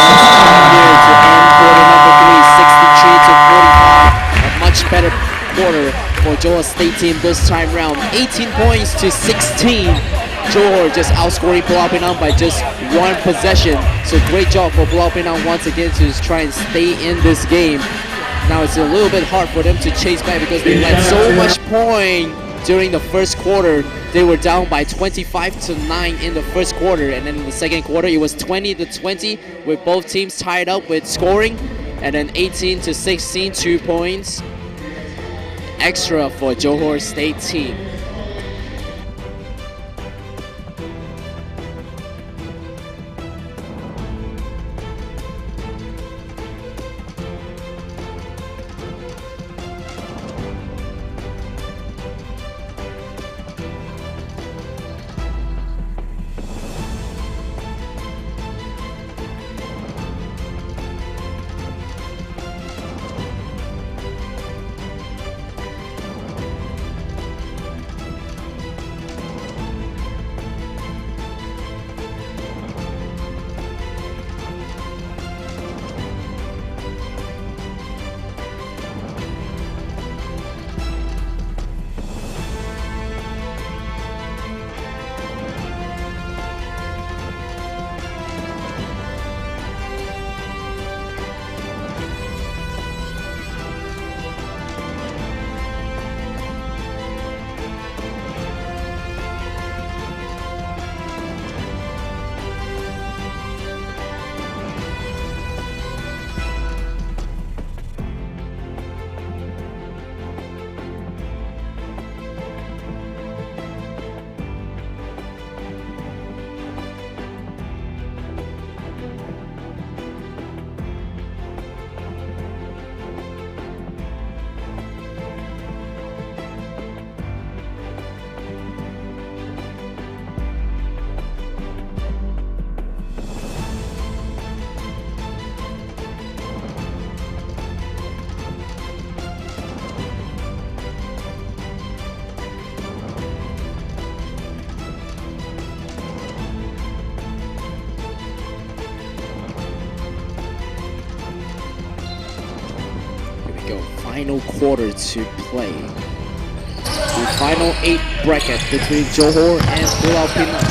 was here to end quarter number 3, 63 to 45. A much better quarter for Johor State team this time round. 18 points to 16. Johor just outscoring Pulau Penang by just 1 possession. So great job for Pulau Penang once again to just try and stay in this game. Now it's a little bit hard for them to chase back because they let so much point during the first quarter. They were down by 25 to 9 in the first quarter, and then in the second quarter it was 20 to 20 with both teams tied up with scoring, and then 18 to 16, 2 points extra for Johor State team. go. Final quarter to play. The final 8 bracket between Johor and Pulau Pinang.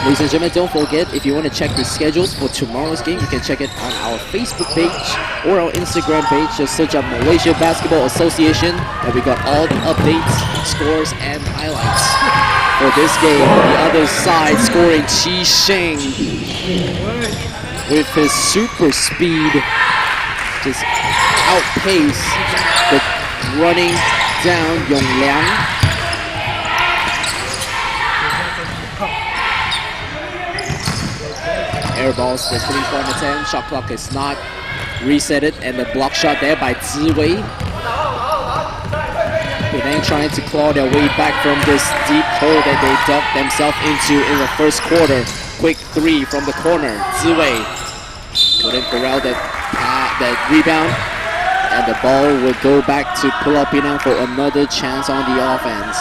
Ladies and gentlemen, don't forget, if you want to check the schedules for tomorrow's game, you can check it on our Facebook page or our Instagram page. Just search up Malaysia Basketball Association, and we got all the updates, scores, and highlights for this game. The other side scoring Chi Sheng with his super speed, just outpace the running down Yong Liang. Air balls for 3-point attempt. Shot clock is not resetted, and the block shot there by Ziwei. Penang trying to claw their way back from this deep hole that they dug themselves into in the first quarter. Quick 3 from the corner. Ziwei couldn't corral that rebound, and the ball will go back to Pulau Pinang for another chance on the offense.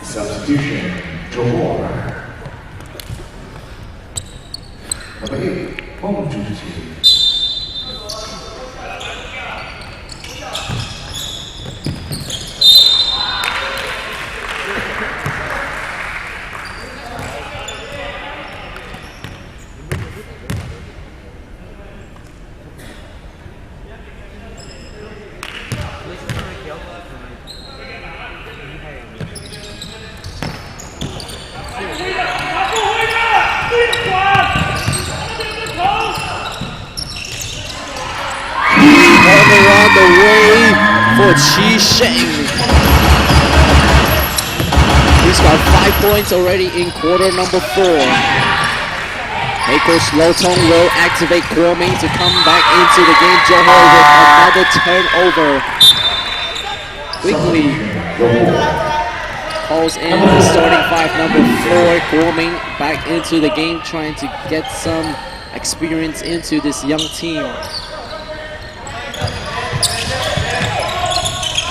Substitution, Johor. Number 8, Bong Junji. On the way for Chi Sheng. He's got 5 points already in quarter number 4. Head coach Lo Tong will activate Kuo Ming to come back into the game. Johor with another turnover. Quickly calls in the starting 5, number 4, Kuo Ming, back into the game, trying to get some experience into this young team.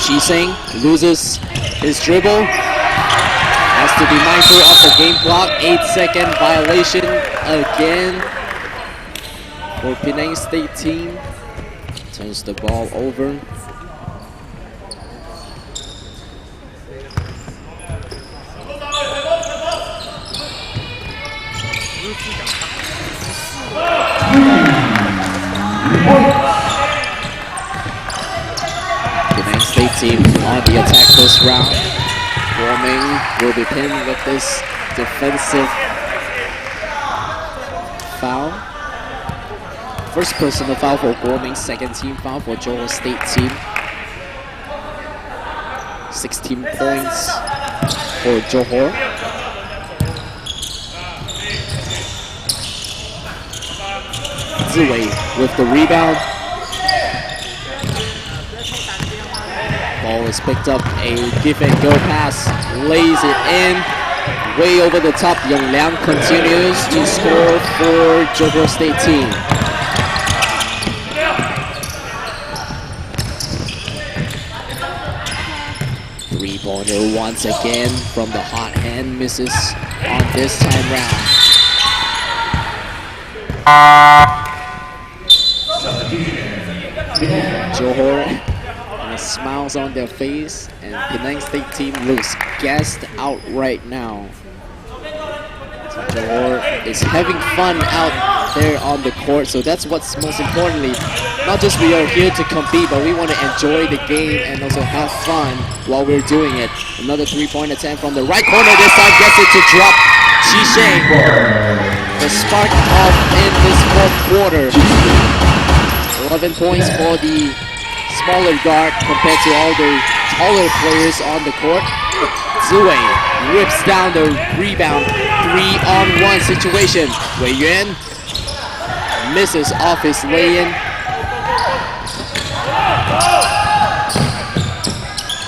Chi Sheng loses his dribble. Has to be mindful of the game clock. 8-second violation again for Penang State team. Turns the ball over. Penang State team on the attack this round. Kuo Ming will be pinned with this defensive foul. First personal foul for Kuo Ming, second team foul for Johor State team. 16 points for Johor. Ziwei with the rebound. Ball is picked up, a give and go pass, lays it in, way over the top. Yong Liang continues to score for Johor State team. Three-pointer once again from the hot hand, misses on this time round. Johor smiles on their face, and Penang State team looks gassed out right now. So Johor is having fun out there on the court, so that's what's most importantly. Not just we are here to compete, but we want to enjoy the game and also have fun while we're doing it. Another three-point attempt from the right corner, this time gets it to drop. Chi Sheng, the spark off in this fourth quarter. 11 points for the smaller guard compared to all the taller players on the court. Ziwei rips down the rebound. 3-on-1 situation. Wei Yuan misses off his lay-in.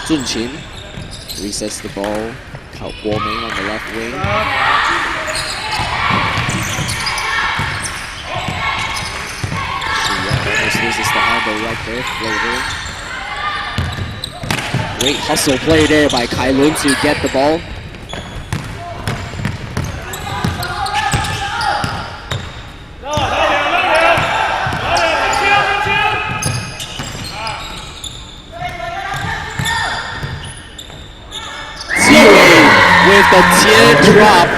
Zun Qin resets the ball. Kao Kuo Ming on the left wing. Almost loses the handle right there, floater. Great hustle play there by Kai Lun to get the ball. With the teardrop.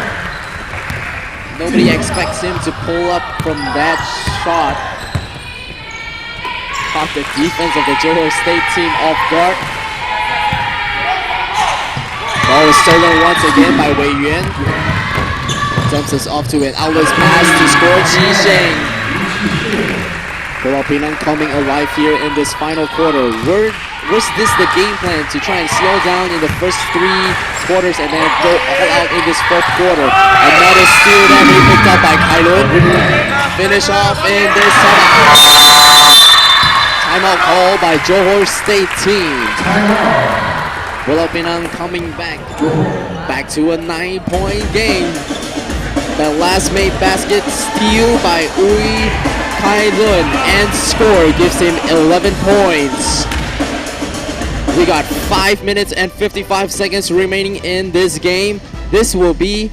Nobody expects him to pull up from that shot. Caught the defense of the Johor State team off guard. Ball is stolen once again by Wei Yuan. Dumps us off to an outlet pass to score Qi Sheng. Pulau Penang coming alive here in this final quarter. Was this the game plan to try and slow down in the first 3 quarters and then go all out in this 4th quarter? Another steal that we picked up by Kai Lun. Finish off in this timeout. Timeout call by Johor State team. Pulau Penang coming back to a 9-point game. The last made basket steal by Ui Kai Lun and score gives him 11 points. We got 5 minutes and 55 seconds remaining in this game. This will be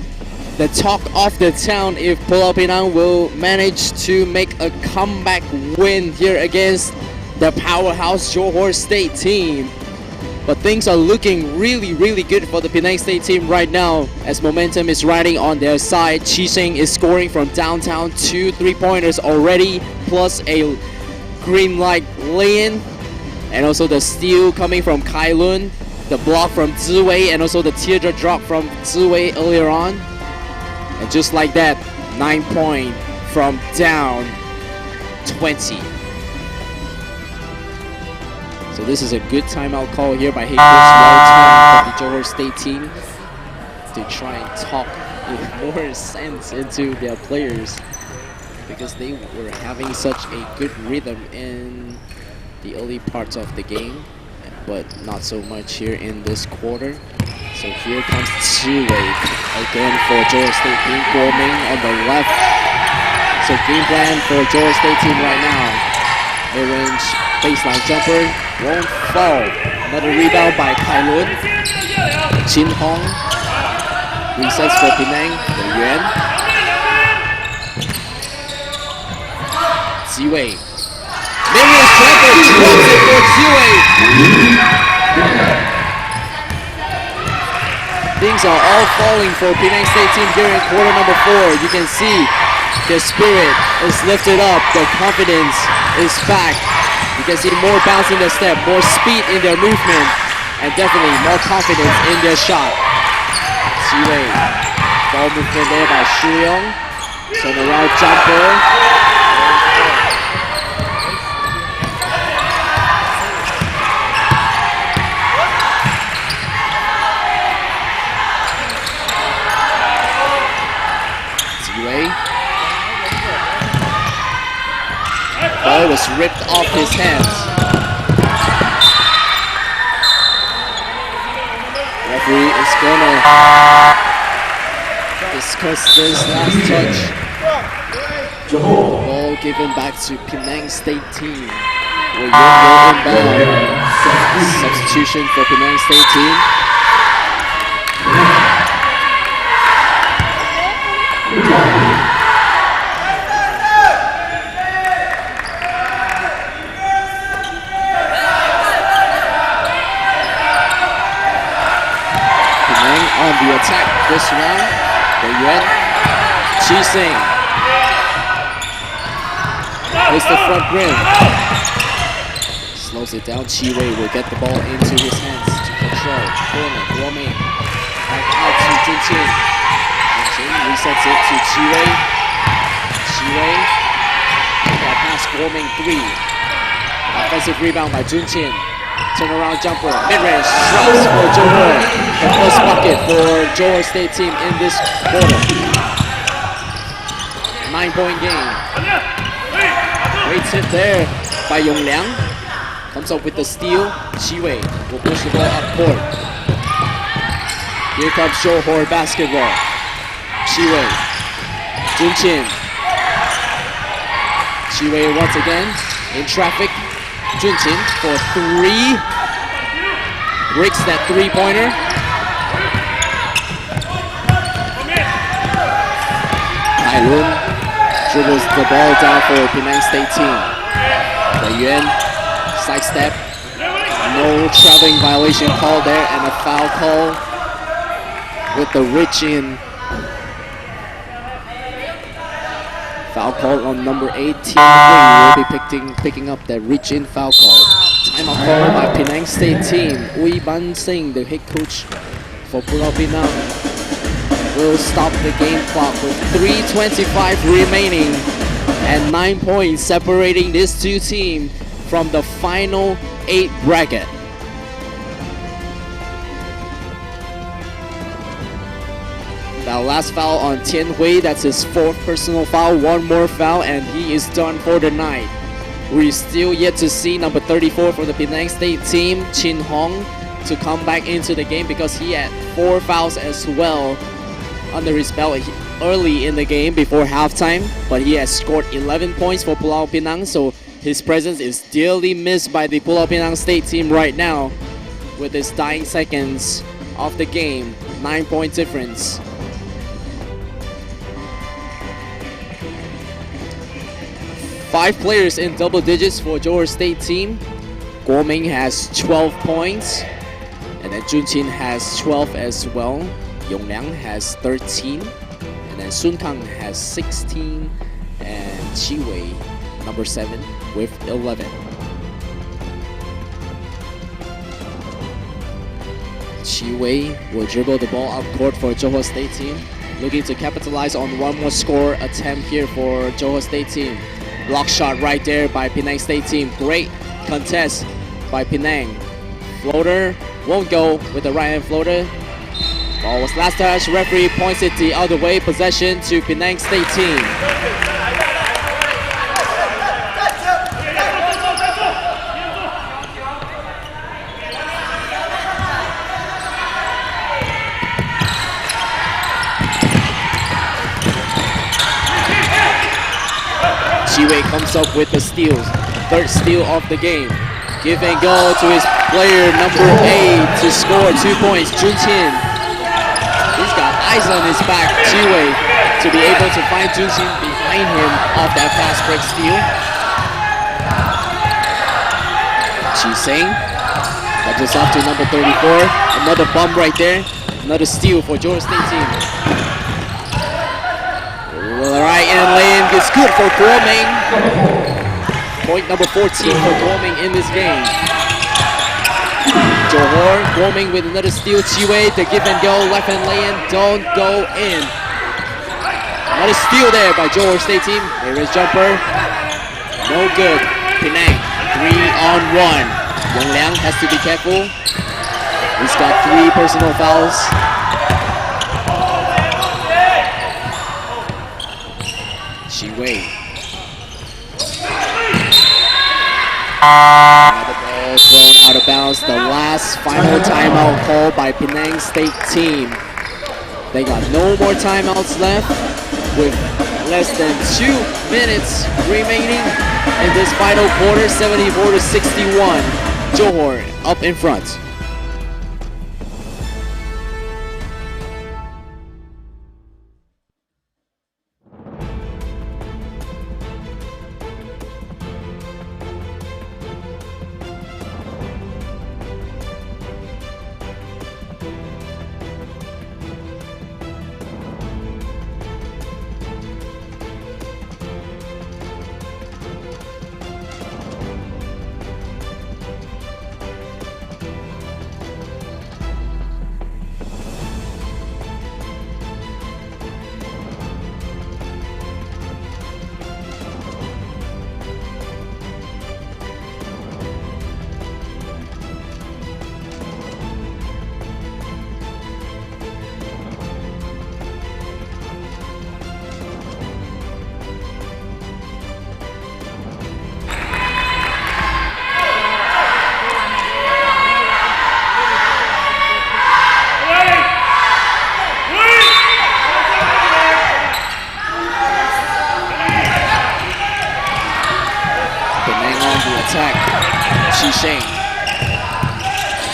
the talk of the town if Pulau Penang will manage to make a comeback win here against the powerhouse Johor State team. But things are looking really good for the Penang State team right now as momentum is riding on their side. Qi Sheng is scoring from downtown 2 3-pointers already, plus a green light lay-in. And also the steal coming from Kai Lun, the block from Ziwei, and also the teardrop drop from Ziwei earlier on. And just like that, 9-point from down 20. So this is a good timeout call here by head coach from the Johor State team to try and talk with more sense into their players because they were having such a good rhythm in the early parts of the game, but not so much here in this quarter. So here comes Ziwei again for Johor State team, Guoming on the left. So game plan for Johor State team right now. Mid-range baseline jumper, won't fall. Another rebound by Kai Lun. Chin Hong resets for Penang, the Yuan. Ziwei. Mid-range jumper, drops it for Ziwei. Things are all falling for Penang State team here in quarter number 4. You can see the spirit is lifted up, the confidence is back. You can see more bounce in their step, more speed in their movement, and definitely more confidence in their shot. Ziwei, ball movement there by Shu Yong. Turnaround jumper. Ball was ripped off his hands. Referee is gonna discuss this last touch. Ball given back to Penang State team. Will go inbound. Substitution for Penang State team. On the attack this round, the Yuan. Qi Sheng hits the front rim. Slows it down. Qi Wei will get the ball into his hands to control. Corner, Guoming. Back out to Jun Qin. Jun Qin resets it to Qi Wei. Qi Wei. That pass, Guoming 3. Offensive rebound by Jun Qin. Turnaround jumper, mid-range, drops for Johor. The first bucket for Johor State team in this quarter. 9-point game. Great hit there by Yong Liang. Comes up with the steal. Qi Wei will push the ball up court. Here comes Johor basketball. Qi Wei. Jun Qin. Qi Wei once again in traffic. Jun Qin for 3. breaks that three-pointer. Kai Lun dribbles the ball down for Penang State team. The Yuan sidestep. No traveling violation call there and a foul call with the reach in. Foul call on number 18. Will be picking up that reach in foul call. Timeout call by Penang State team. Ui Ban Singh, the head coach for Pulau Pinang, will stop the game clock with 3:25 remaining and 9 points separating these two teams from the final 8 bracket. That last foul on Tian Hui, that's his 4th personal foul. One more foul and he is done for the night. We're still yet to see number 34 for the Penang State team, Chin Hong, to come back into the game because he had 4 fouls as well under his belt early in the game before halftime. But he has scored 11 points for Pulau Pinang, so his presence is dearly missed by the Pulau Pinang State team right now with his dying seconds of the game. 9-point difference. Five players in double digits for Johor State team. Guo Ming has 12 points, and then Jun Qin has 12 as well. Yong Liang has 13, and then Sun Kang has 16, and Chi Wei, number 7, with 11. Chi Wei will dribble the ball up court for Johor State team, looking to capitalize on one more score attempt here for Johor State team. Block shot right there by Penang State team. Great contest by Penang. Floater won't go with the right hand floater. Ball was last touch. Referee points it the other way. Possession to Penang State team. Chiwei comes up with the steals. 3rd steal of the game. Give and go to his player number 8 to score 2 points. Jun Qin. He's got eyes on his back. Chiwei to be able to find Jun Qin behind him off that fast break steal. Chi Seng touches off to number 34. Another bump right there. Another steal for Johor State team. Right and lane is good for Guo Ming. Point number 14 for Guo Ming in this game. Johor, Guo Ming with another steal. Chiwei, the give and go, left hand lane, don't go in. Another steal there by Johor State team. There is jumper. No good. Penang, 3-on-1. Yong Liang has to be careful. He's got 3 personal fouls. Wei. Another ball thrown out of bounds. The last final timeout call by Penang State team. They got no more timeouts left with less than 2 minutes remaining in this final quarter. 74-61. Johor up in front.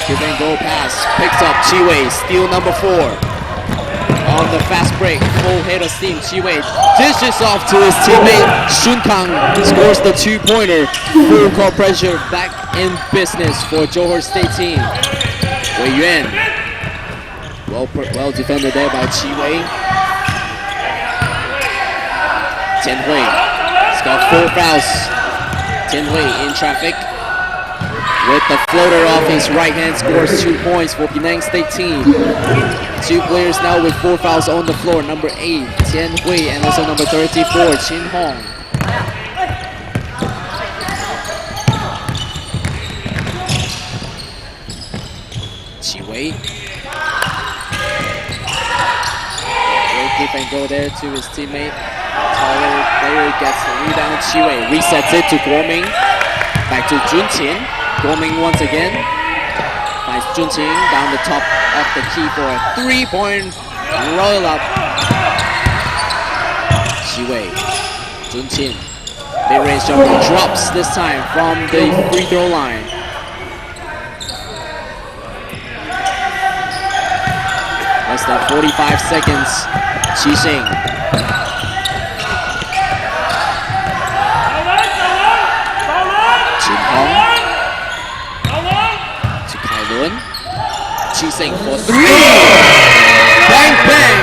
Give and go pass. Picks up Chiwei. Steal number 4. On the fast break. Full head of steam. Chiwei dishes off to his teammate. Shun Kang scores the 2-pointer. Full court pressure. Back in business for Johor State team. Wei Yuan. Well defended there by Chiwei. Tian Hui. He's got 4 fouls. Tian Hui in traffic. With the floater off his right hand, scores 2 points for Penang State team. 2 players now with 4 fouls on the floor. Number 8, Tian Hui, and also number 34, Chin Hong. Chiwei. Great give and go there to his teammate. Taller player gets the rebound. Chiwei resets it to Guoming. Back to Junqin. Guoming once again. Finds Junqin down the top of the key for a 3-point roll up. Chiwei. Junqin. Mid-range jumper drops this time from the free throw line. Less than 45 seconds. Qixing. Chin Hong. To Kailun. Qixing for 3. Bang bang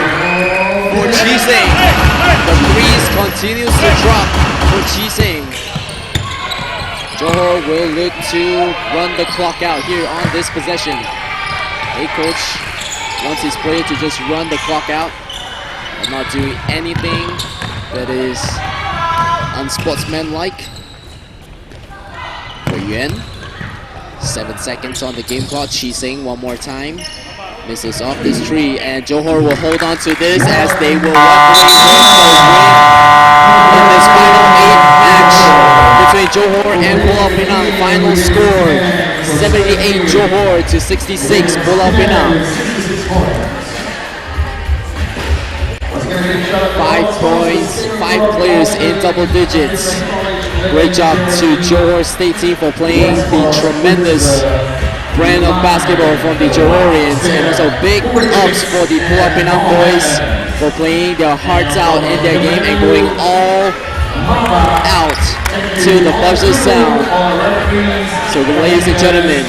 for Qixing. The threes continues to drop for Qixing. Johor will look to run the clock out here on this possession. Hey coach wants his player to just run the clock out and not do anything that is unsportsmanlike. Wei Yuan, 7 seconds on the game clock. Qixing one more time. Misses off this tree, and Johor will hold on to this as they will walk away in this final 8 match between Johor and Pulau Pinang. Final score 78 Johor to 66 Pulau Pinang. 5 points, 5 players in double digits. Great job to Johor State team for playing the tremendous brand of basketball from the Johorians, and also big ups for the Pulau Pinang boys for playing their hearts out in their game and going all out to the buzzer sound. So ladies and gentlemen,